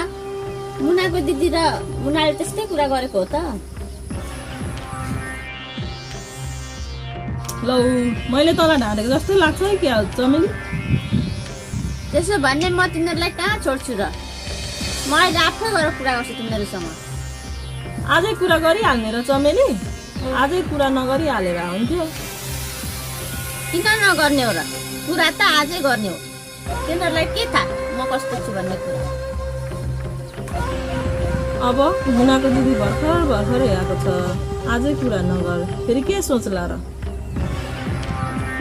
मुनाको दिदी र मुनाले त्यस्तै कुरा गरेको हो त? लौ मैले तँलाई ढाँटेको जस्तै लाग्छ है क्या चमेली? त्यसो भने म तिनीहरूलाई कहाँ छोड्छु र? म अहिले आफै गएर कुरा गर्छु तिनीहरूसँग। आजै कुरा गरिहाल्ने र चमेली? आजै कुरा नगरिहालेर हुन्थ्यो। किन नगर्ने हो र? कुरा त आजै गर्ने हो। तिनीहरूलाई के थाहा म कस्तो छु भन्ने कुरा? अब मुनाको दिदी भर्खरै आएको छ, आजै कुरा नगर, फेरि के सोच्ला र?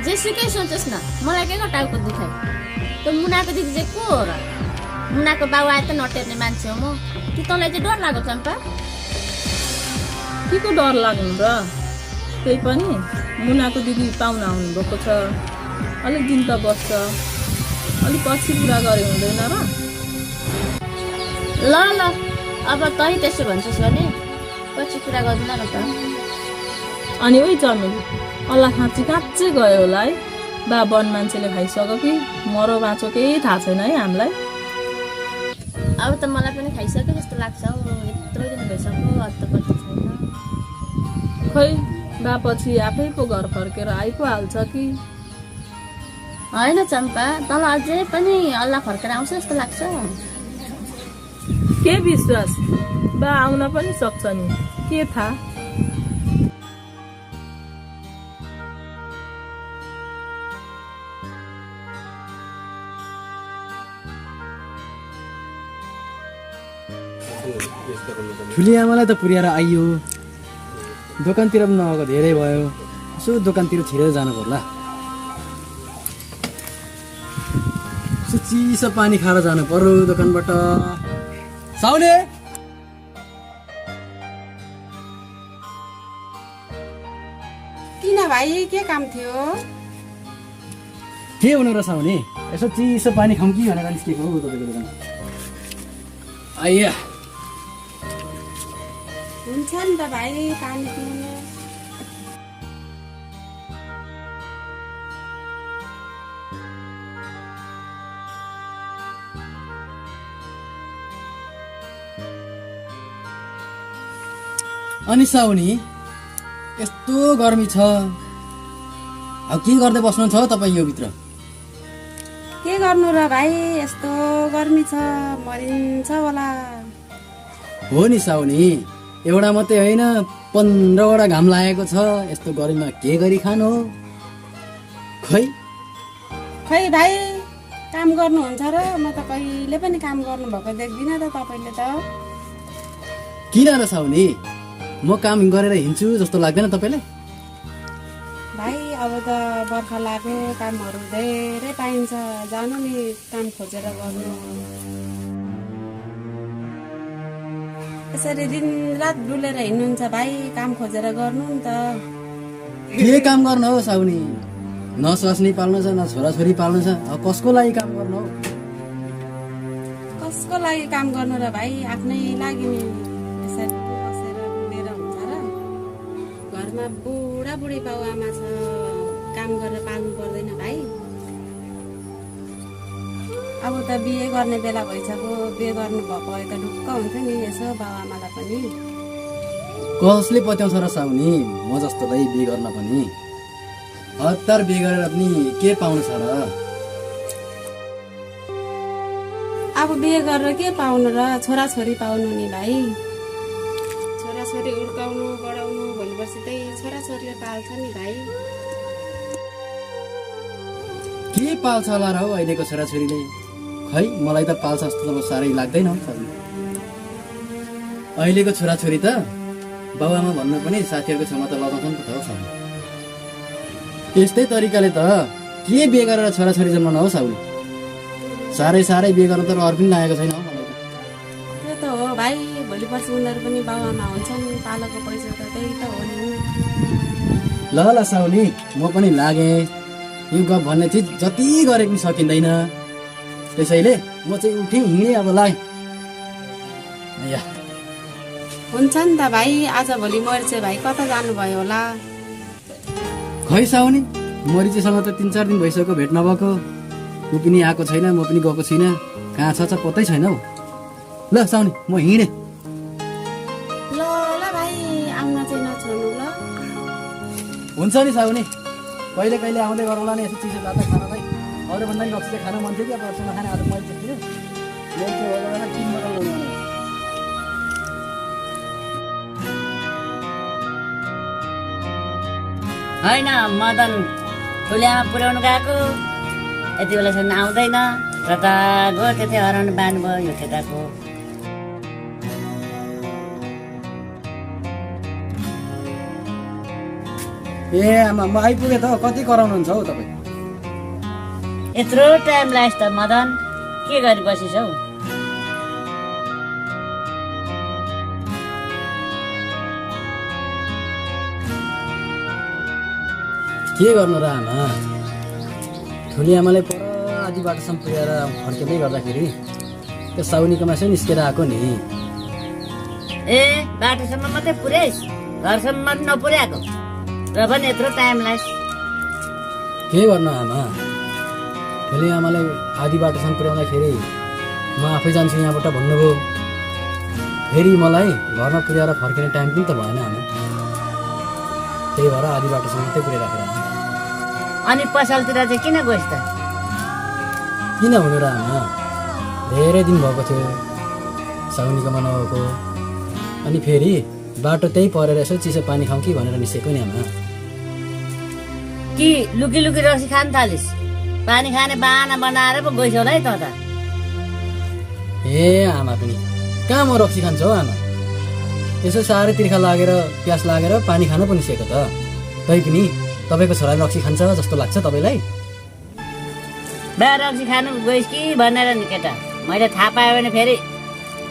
जेसुकै सोचोस् न, मलाई के टाउको दुखाइ। त्यो मुनाको दिदी चाहिँ को हो र? मुनाको बाउ आए त नटेर्ने मान्छे हो म। कि तँलाई चाहिँ डर लाग्यो चम्पा? के को डर लाग्नु र? त्यही पनि मुनाको दिदी पाहुना आउनुभएको छ, अलिक दिन त बस्छ, अलिक पछि कुरा गरे हुँदैन र? ल ल, अब तै त्यसो भन्छस् भने पछि कुरा गर्दैन र त। अनि ओइ चमेली, अल्लाह काँच्चै गयो होला है। बा वन मान्छेले खाइसक्यो कि मरो बाँचो केही थाहा छैन है हामीलाई। अब त मलाई पनि खाइसक्यो जस्तो लाग्छ हौ। यत्रो दिन भइसक्यो, अत्तपत्तो छैन। खै बा पछि आफै पो घर फर्केर आइ पो हाल्छ कि? होइन चम्पा, तँलाई अझै पनि अल्लाह फर्केर आउँछ जस्तो लाग्छ। के विश्वास, बा आउन पनि सक्छ नि, के थाहा। ठुली आमालाई त पुर्याएर आइयो, दोकानतिर पनि नआएको धेरै भयो। यसो दोकानतिर छिरेर जानु पर्ला। यसो चिसो पानी खाएर जानु पर्यो दोकानबाट। साउले, किन भाइ, के काम थियो? के हुनु र साउने? यसो चिसो पानी खाउँ कि भनेर निस्केको हो तपाईँको दोकान। आइया, हुन्छ नि त भाइ, पानी पिउनु। अनि साउनी, यस्तो गर्मी छ, अब के गर्दै बस्नु छ तपाईँ यो भित्र? के गर्नु र भाइ, यस्तो गर्मी छ, मरिन्छ होला। हो नि साउनी, एउटा मात्रै होइन 15वटा घाम लागेको छ। यस्तो गर्मीमा के गरी खानु हो? खै भाइ, काम गर्नुहुन्छ र? म त कहिले पनि काम गर्नुभएको देख्दिनँ त तपाईँले त। किन र साउनी, म काम गरेर हिँड्छु जस्तो लाग्दैन तपाईँलाई? भाइ, अब त बर्खा लाग्यो, कामहरू धेरै पाइन्छ, जानु नि काम खोजेर गर्नु। यसरी दिनरात डुलेर हिँड्नुहुन्छ भाइ, काम खोजेर गर्नु नि त। के काम गर्नु हो साउनी? न स्वास्नी पाल्नु छ, न छोराछोरी पाल्नु छ, अब कसको लागि काम गर्नु हो? कसको लागि काम गर्नु र भाइ, आफ्नै लागि नि। यसरी बसेर डुलेर हुन्छ र? घरमा बुढाबुढी बाउआमा छ, काम गरेर पाल्नु पर्दैन भाइ? अब त बिहे गर्ने बेला भइसक्यो, बिहे गर्नुभएको भए त ढुक्क हुन्थ्यो नि, यसो बाउआमालाई पनि। कसले पत्याउँछ र साउनी, म जस्तोलाई बिहे गर्न पनि? हतार बिहे गरेर पनि के पाउनु छ र? अब बिहे गरेर के पाउनु र? छोराछोरी पाउनु नि भाइ। छोराछोरी हुर्काउनु बढाउनु, भोलि पर्सि त्यही छोराछोरीले पाल्छ नि भाइ। के पाल्छ होला र हौ अहिलेको छोराछोरीले? खै मलाई त पाल्छ जस्तो त साह्रै लाग्दैन हौ साउनी। अहिलेको छोराछोरी त बाबुआमा भन्नु पनि साथीहरूको छेउमा त लगाउँछ नि त हौ साउनी। त्यस्तै तरिकाले त के बिहे गरेर छोराछोरी जन्माउनु हौ साउनी? साह्रै बिहे गर्न त अरू पनि लागेको छैन हौ मलाई त। त्यो त हो भाइ, भोलि पर्सि उनीहरू पनि बाबुआमा हुन्छन्, पालेको पैसा त त्यही त हो नि। ल साउनी, म पनि लागेँ। यो गफ भन्ने चिज जति गरे पनि सकिँदैन, त्यसैले म चाहिँ उठेँ, हिँडेँ, अब लाएँ। हुन्छ नि त भाइ, आजभोलि मरिचे भाइ कता जानुभयो होला? खै साउनी, मरिचेसँग त 3-4 दिन भइसक्यो भेट नभएको। ऊ पनि आएको छैन, म पनि गएको छुइनँ। कहाँ छ पत्तै छैन हौ। ल साउनी म हिँडेँ। ल ल भाइ आउन चाहिँ नछोड्नु ल। हुन्छ नि साउनी, कहिले कहिले आउँदै गरौँला नि यसो चिसो जाँदा खानालाई। अरूभन्दा नि रक्सी चाहिँ खानु मन थियो कि अब रक्सी नखाने आज मैले चाहिँ मेरो चाहिँ हो गएर 3 बोतल ल्याउनु। होइन मदन ठुलियामा पुर्याउनु गएको यति बेलासम्म आउँदैन र त गयो त्यतै हराउनु बानी भयो यो केटाको। ए आमा म आइपुगेँ त, कति कराउनुहुन्छ हौ तपाईँ? यत्रो टाइम लाग्छ त मदन, के गरी बसिस् हौ? के गर्नु र आमा, ठुली आमाले पर आधी बाटोसम्म पुर्याएर फर्किँदै गर्दाखेरि त्यो साउनीको मासु निस्केर आएको नि। ए बाटोसम्म मात्रै पुर्याइस्, घरसम्म नपुर्याएको र पनि यत्रो टाइम लाग्छ। के गर्नु आमा, ठुली आमाले आधी बाटोसम्म पुर्याउँदाखेरि म आफै जान्छु यहाँबाट भन्नुभयो। फेरि मलाई घरमा पुर्याएर फर्किने टाइम पनि त भएन आमा, त्यही भएर आधी बाटोसम्म मात्रै पुर्याइराखेर। अनि पसलतिर चाहिँ किन गइस् त? किन हुनु र आमा, धेरै दिन भएको थियो साउनीकोमा नगएको, अनि फेरि बाटो त्यही परेर यसो चिसो पानी खाउँ कि भनेर निस्केको नि आमा। कि लुकी लुकी रक्सी खान थालिस्? पानी खाने बाहना बनाएर पो गइस् होला है त त। ए आमा पनि कहाँ म रक्सी खान्छु हौ आमा, यसो साह्रै तिर्खा लागेर प्यास लागेर पानी खानु पनि निस्केको त। तै पनि तपाईँको छोराले रक्सी खान्छ जस्तो लाग्छ तपाईँलाई? बा रक्सी खानु गइस् कि भनेर नि केटा, मैले थाहा पाएँ भने फेरि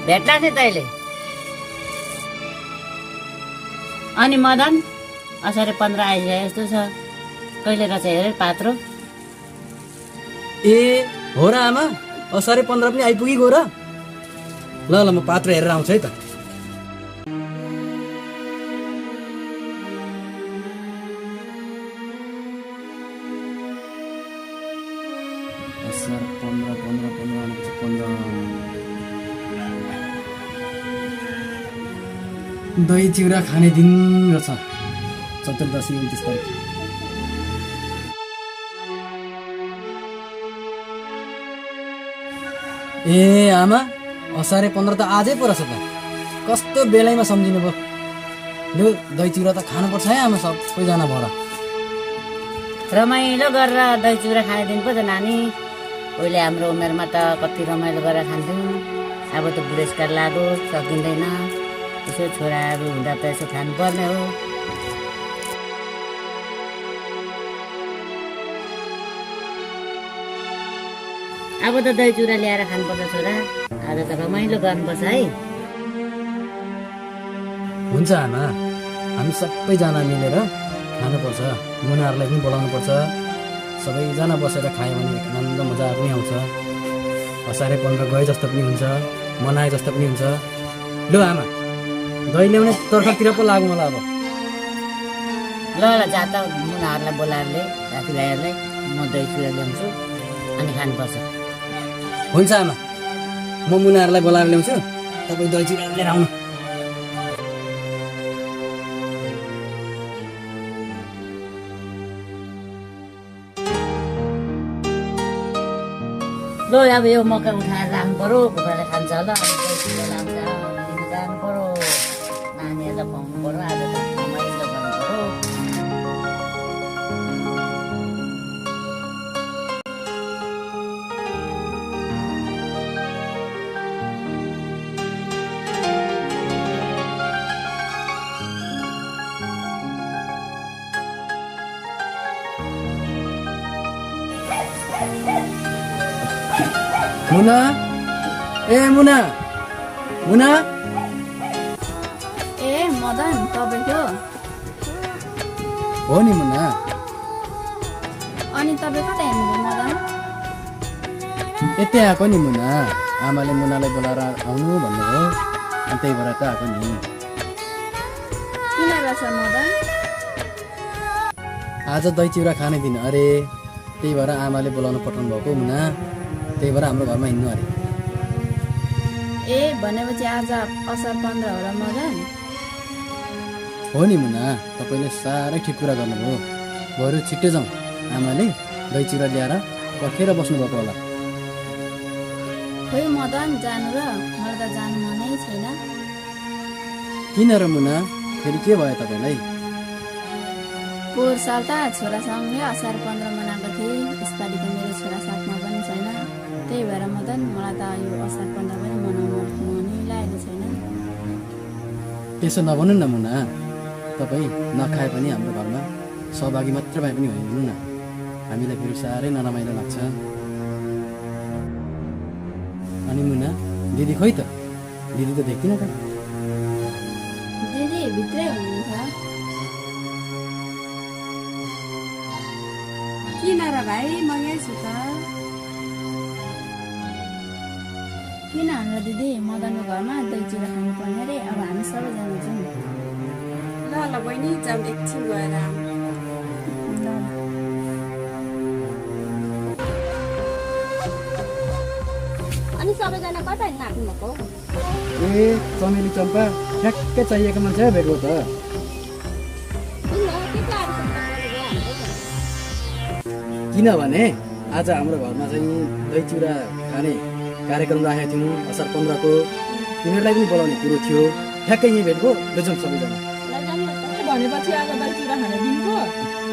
भेट्ला थिएँ तैँले। अनि मदन असारे 15 आइसके जस्तो छ, कहिले रहेछ हेरे पात्रो? ए हो र आमा, असारे 15 पनि आइपुगिगयो र। ल ल म पात्र हेरेर आउँछु है त। असार 15 भनेपछि 15 दही चिउरा खाने दिन रहेछ, 17, 10, 29 तारिक। ए आमा असारे 15 त आजै पो रहेछ त, कस्तो बेलैमा सम्झिनु भयो। लु दही चिउरा त खानुपर्छ है आमा, सबैजना भएर रमाइलो गरेर दही चिउरा खाने दिन पो त नानी। पहिले हाम्रो उमेरमा त कति रमाइलो गरेर खान्थ्यौँ, अब त बुढेसकाल लाग्यो सकिँदैन। यसो छोराहरू हुँदा त यसो खानुपर्ने हो। अब त दही चिउरा ल्याएर खानुपर्छ छोरा, आज त रमाइलो गर्नुपर्छ है। हुन्छ आमा, हामी सबैजना मिलेर खानुपर्छ, मुनाहरूलाई पनि बोलाउनुपर्छ। सबैजना बसेर खायो भने आनन्द मजा पनि आउँछ। असारे 15 गए जस्तो पनि हुन्छ, मनाए जस्तो पनि हुन्छ। लु आमा दही ल्याउने तर्खतिर पो लागौँ होला अब। ल ल जा त, मुनाहरूलाई बोलाएर ल्याए, साथीभाइहरूलाई म दही चिउरा ल्याउँछु अनि खानुपर्छ। हुन्छ आमा, म मुनाहरूलाई बोलाएर ल्याउँछु, तपाईँ दही चिउरा लिएर आउनु। ल अब यो मकै उठाएर राख्नु पर्यो, कुखुराले खान्छ होला, दही चिउरा लान्छ, लिनु जानु पर्यो, नानीहरूलाई खुवाउनु पर्यो, आज त रमाइलो गर्नु पर्यो। मुना, ए मुना, मुना। ए मदन तपाईँ हो? हो नि मुना। अनि तपाईँ कता हेर्नुभयो मदन? यतै आएको नि मुना, आमाले मुनालाई बोलाएर आउनु भन्नुभयो, अनि त्यही भएर त आएको नि। किन रहेछ मदन? आज दही चिउरा खाने दिन अरे, त्यही भएर आमाले बोलाउनु पठाउनु भएको मुना, त्यही भएर हाम्रो घरमा हिँड्नु अरे। ए भनेपछि आज असार 15 हो र मदन? हो नि मुना, तपाईँले साह्रै ठिक कुरा गर्नुभयो। बरु छिट्टै जाउँ, आमाले दही चिउरा ल्याएर पर्खेर बस्नुभएको होला। खोइ मदन जानु र मलाई त जानु मनै छैन। किन र मुना, फेरि के भयो तपाईँलाई? पोहोर साल त छोरासँगै असार 15 मनाएको थिएँ। यसपालि त मेरो छोरा साथमा पनि छैन। त्यही भएर मदन मलाई त यो असार 15 पनि मनाउनु मनै लागेको छैन। त्यसो नभन्नु न मुना, तपाईँ नखाए पनि हाम्रो घरमा सहभागी मात्र भए पनि होइन न, हामीलाई फेरि साह्रै नरमाइलो लाग्छ। अनि मुना, दिदी खोइ त? दिदी त देख्दिनँ त। दिदी भित्रै हुनुहुन्छ। किन र भाइ, म यही छु त। किन हाम्रो दिदी मदनको घरमा दही चिउरा खानुपर्ने रे? अब हामी सबैजना जाउँ। ल ल बहिनी, जाउँ एकछिन गएर। अनि सबैजना कता नाच्नु भएको? ए चमेली चम्पा, ठ्याक्कै चाहिएको मान्छे भेट्यो त। किनभने आज हाम्रो घरमा चाहिँ दही चिउरा खाने कार्यक्रम राखेको थियौँ असार 15 को। तिमीहरूलाई पनि बोलाउने कुरो थियो, ठ्याक्कै यहीँ भेटको। जाउँ सबैजना। भनेपछि आज दही चिउरा खाने दिनको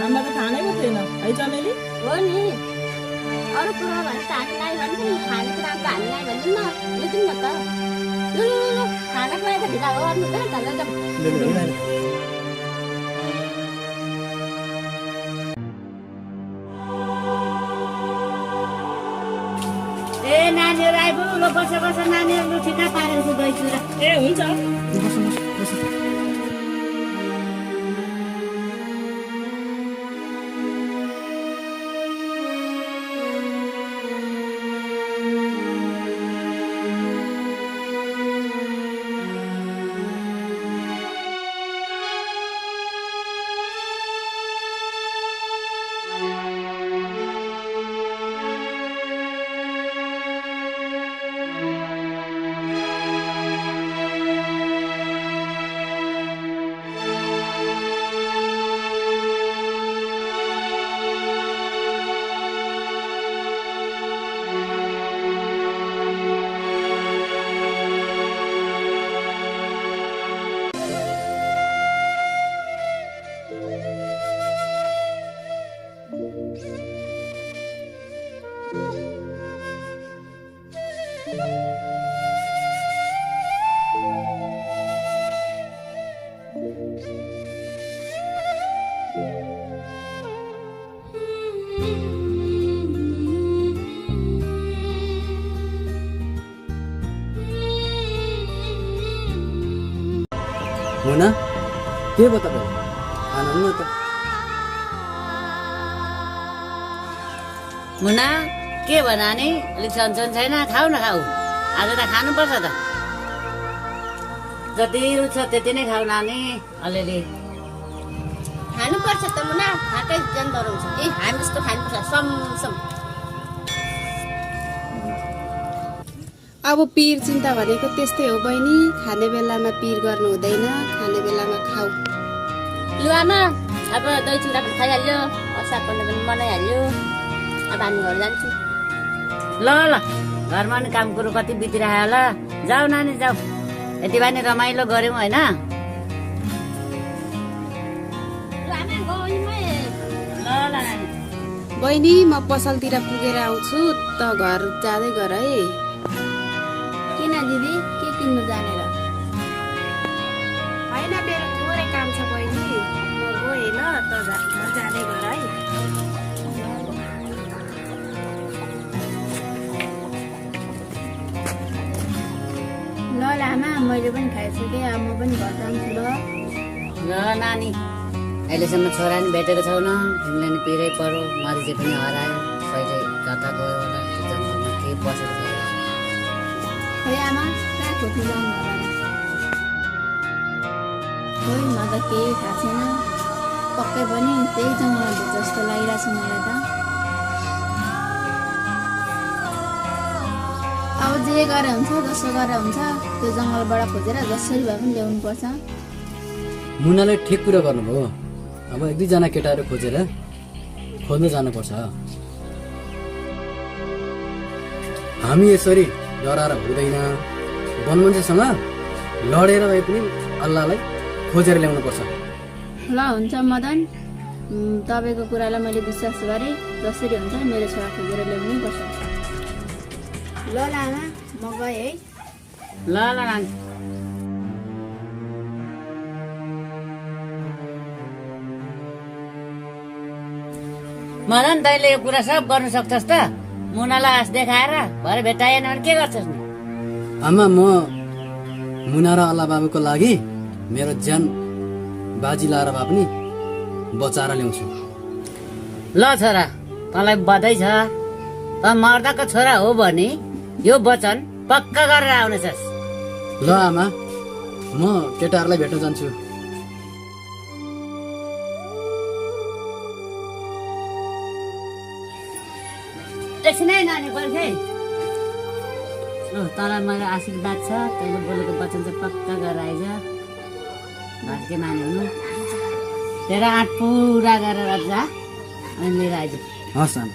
हामीलाई त थाहा नै पो थिएन है चमेली? हो नि, अरू कुरो भने त हामीलाई भन्छ नि, खानेकुरा त हामीलाई भन्छौँ न, बुझौँ न त। लु लु लु, खानाको लागि त ढिला गर्नु हुँदैन। ए नानीहरू आइपुग्नु, ल बस बस, नानीहरू ठिक्क पारेको छु दही चिउरा। ए हुन्छ। मुना, के भयो तपाईँ? खानु न त। मुना, के भन नि? अलिक सन्चन छैन? खाऊ न खाऊ, आज त खानुपर्छ त। जति रुच त्यति नै खाऊ नानी, अलिअलि खानुपर्छ त मुना, खाएकै ज्यान डराउँछ। ए हामी जस्तो खानुपर्छ, समसम। अब पिर चिन्ता भनेको त्यस्तै हो बहिनी, खाने बेलामा पिर गर्नु हुँदैन, खाने बेलामा खाऊ। लु आमा, अब दही चिउरा पनि खाइहाल्यो, असार 15 पनि मनाइहाल्यो। अब हामी घर जान्छु। ल ल, घरमा नि काम कुरो कति बितिरहेको होला। जाऊ नानी जाऊ, यति भए नि रमाइलो गऱ्यौँ होइन? लु आमा, गयो नि ल ल नानी। बहिनी, म पसलतिर पुगेर आउँछु, त घर जाँदै गर है। किन दिदी, के किन्नु जाने र? होइन, मेरो थोरै काम छ बहिनी, म गएँ ल, त घर जाँदै गर है। ल आमा, मैले पनि खाइसकेँ, अब म पनि घर जान्छु ल। ल नानी, अहिलेसम्म छोरा नि भेटेको छैन, तिमीलाई नि पिरै पऱ्यो, मरिचे पनि हरायो, कहिले कता गयो होला, जङ्गलमा के बसेको छ होला। खोइ आमा, कहाँ खोज्नु जानु होला र? खोइ म त केही थाहा छैन, पक्कै पनि त्यही जङ्गलमा भेट जस्तो लागिरहेछ मलाई त। अब अब जे गरे हुन्छ जसो गरे हुन्छ त्यो जङ्गलबाट खोजेर जसरी भए पनि ल्याउनु पर्छ। मुनाले ठिक कुरा गर्नुभयो। अब 1-2 जना केटाहरू खोजेर खोज्न जानुपर्छ। हामी यसरी डराएर हुँदैन। वनमन्त्रीसँग लडेर भए पनि अल्लाहलाई खोजेर ल्याउनु पर्छ। ल हुन्छ मदन, तपाईँको कुरालाई मैले विश्वास गरेँ। जसरी हुन्छ मेरो छोरा खोजेर ल्याउनै पर्छ। ल लामा म गएँ है। ल ल नानी। मदन तैँले यो कुरा सब गर्नु सक्छस् त? मुनालाई आश देखाएर भरे भेटाएन भने के गर्छस् नि? आमा म मुना र अल्लाह बाबुको लागि मेरो ज्यान बाजी लाएर भए पनि बचाएर ल्याउँछु। ल छोरा, तँलाई बधाई छ। त मर्दाको छोरा हो भने यो वचन पक्का गरेर आउनेछस्। ल आमा, म केटाहरूलाई भेट्न जान्छु। एकछिनै नानी पर्खे। तँलाई मेरो आशीर्वाद छ। तैँले बोलेको वचन चाहिँ पक्का गरेर आइज। भर्के नानी हुनु तेरो आँट पुरा गरेर जा अनि लिएर आइज। हस् आमा।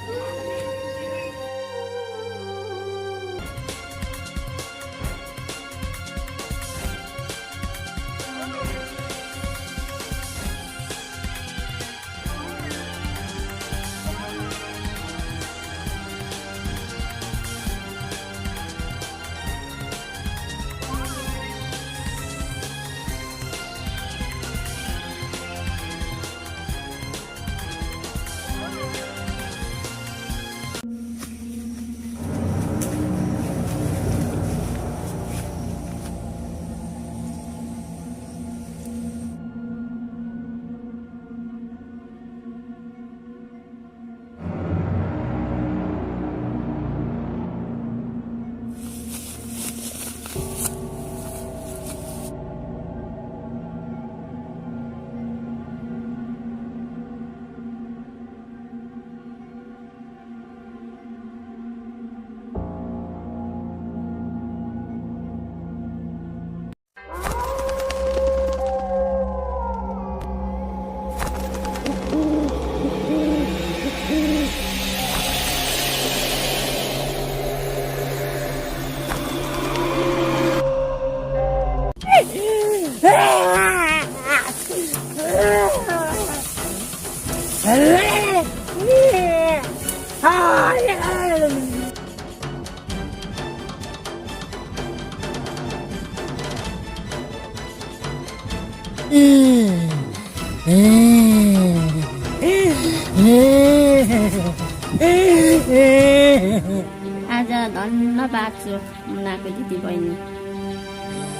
आज धन्न पाक्छु मुनाको दिदी बहिनी।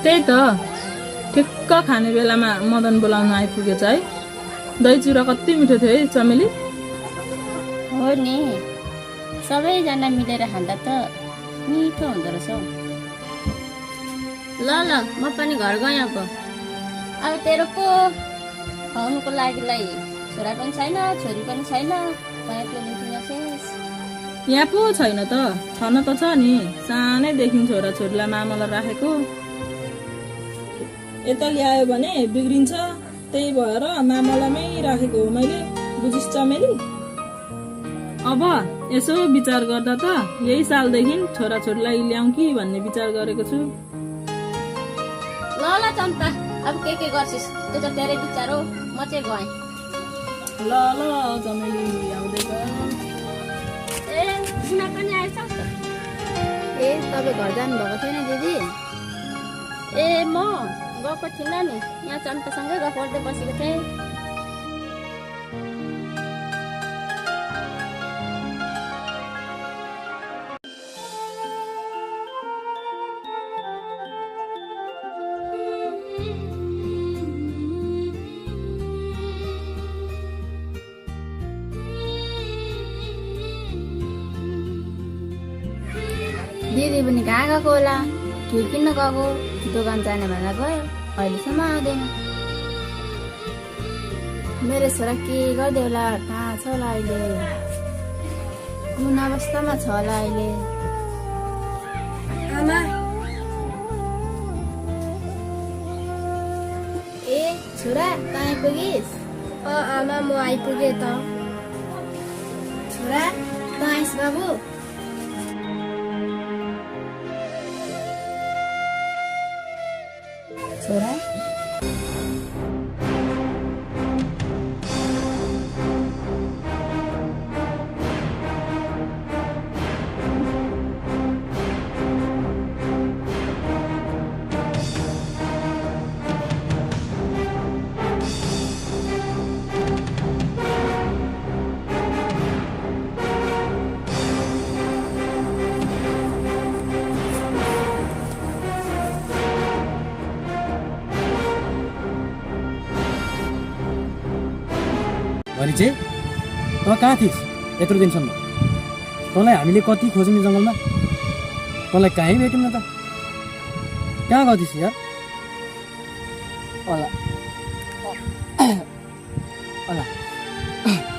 त्यही त ठिक्क खाने बेलामा मदन बोलाउन आइपुगेछ है। दही चिउरा कति मिठो थियो है चमेली। हो नि, सबैजना मिलेर खाँदा त मिठो हुँदो रहेछ हौ। ल ल म पनि घर गएँ। अब तेरो पो खुवाउनुको लागिलाई छोरा पनि छैन, छोरी पनि छैन। यहाँ पो छैन त, छन त छ नि। सानैदेखि छोरा छोरीलाई मामालाई राखेको। यता ल्यायो भने बिग्रिन्छ, त्यही भएर मामलामै राखेको हो मैले। बुझिस् चमेली? अब यसो विचार गर्दा त यही सालदेखि छोरा छोरीलाई ल्याउँ कि भन्ने विचार गरेको छु। ल ल चम्पा, अब के गर्छिस् त्यो त तेरै विचार हो। म चाहिँ गएँ। ल ल चमेली आउँदै गयो। ए मुना पनि आएछ त। ए तपाईँ घर जानुभएको छैन दिदी? ए म गएको थिइनँ नि, यहाँ चम्पासँगै गफ गर्दै बसेको थिएँ। दिदी पनि कहाँ गएको होला? के किन्न गएको? दोकान जाने भनेर गयो, अहिलेसम्म आउँदैन। मेरो छोरा के गर्दै होला? कहाँ छ होला अहिले? कुन अवस्थामा छ होला अहिले? आमा ए छोरा त आइपुगिस्? आमा म आइपुगेँ त। छोरा त आइस बाबु? छोरा भनिचे तँ कहाँ थिइस् यत्रो दिनसम्म? तँलाई हामीले कति खोज्यौँ नि जङ्गलमा, तँलाई कहीँ भेट्यौँ न त। कहाँ गएको थिइस् यार? अल्ला अल्ला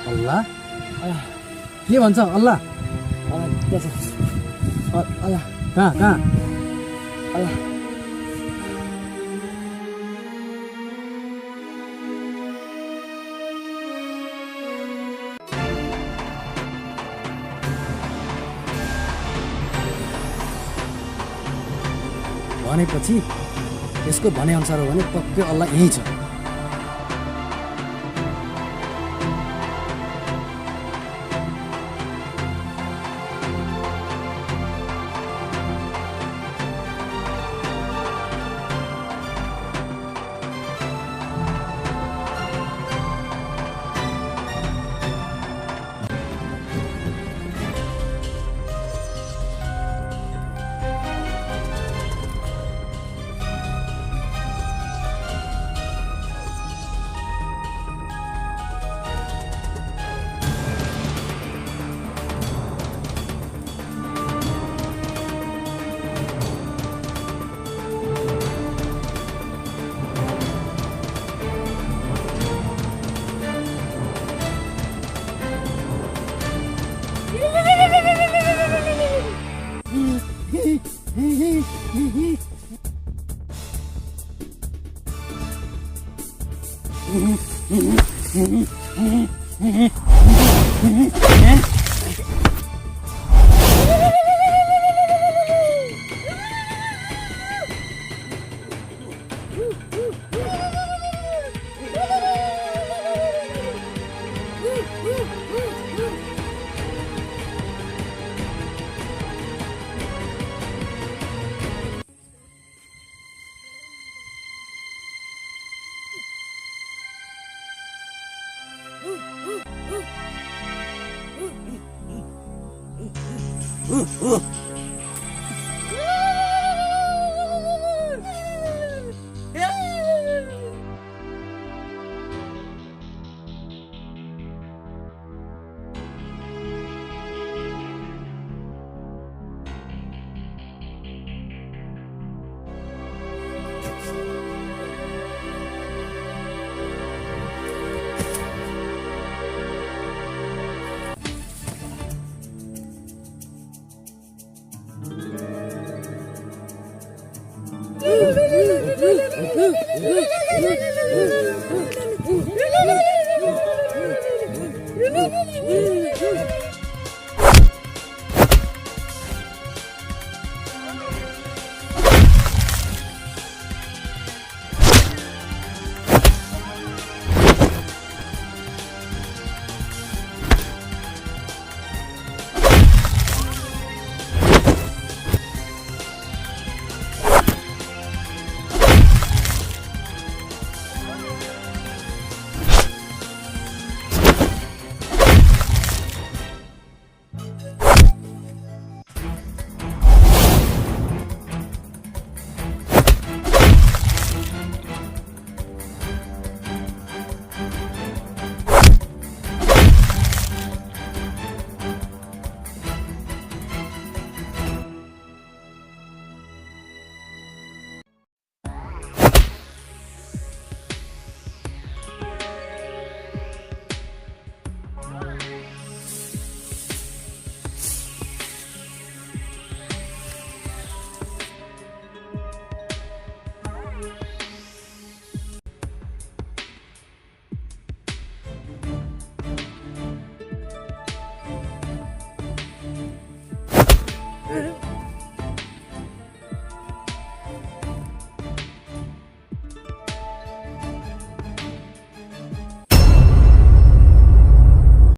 अल्ला अल्ला के भन्छ अल्ला? अल्ला कहाँ कहाँ? अल्ला भनेपछि यसको भनेअनुसार हो भने पक्कै अल्लाह यहीँ छ। है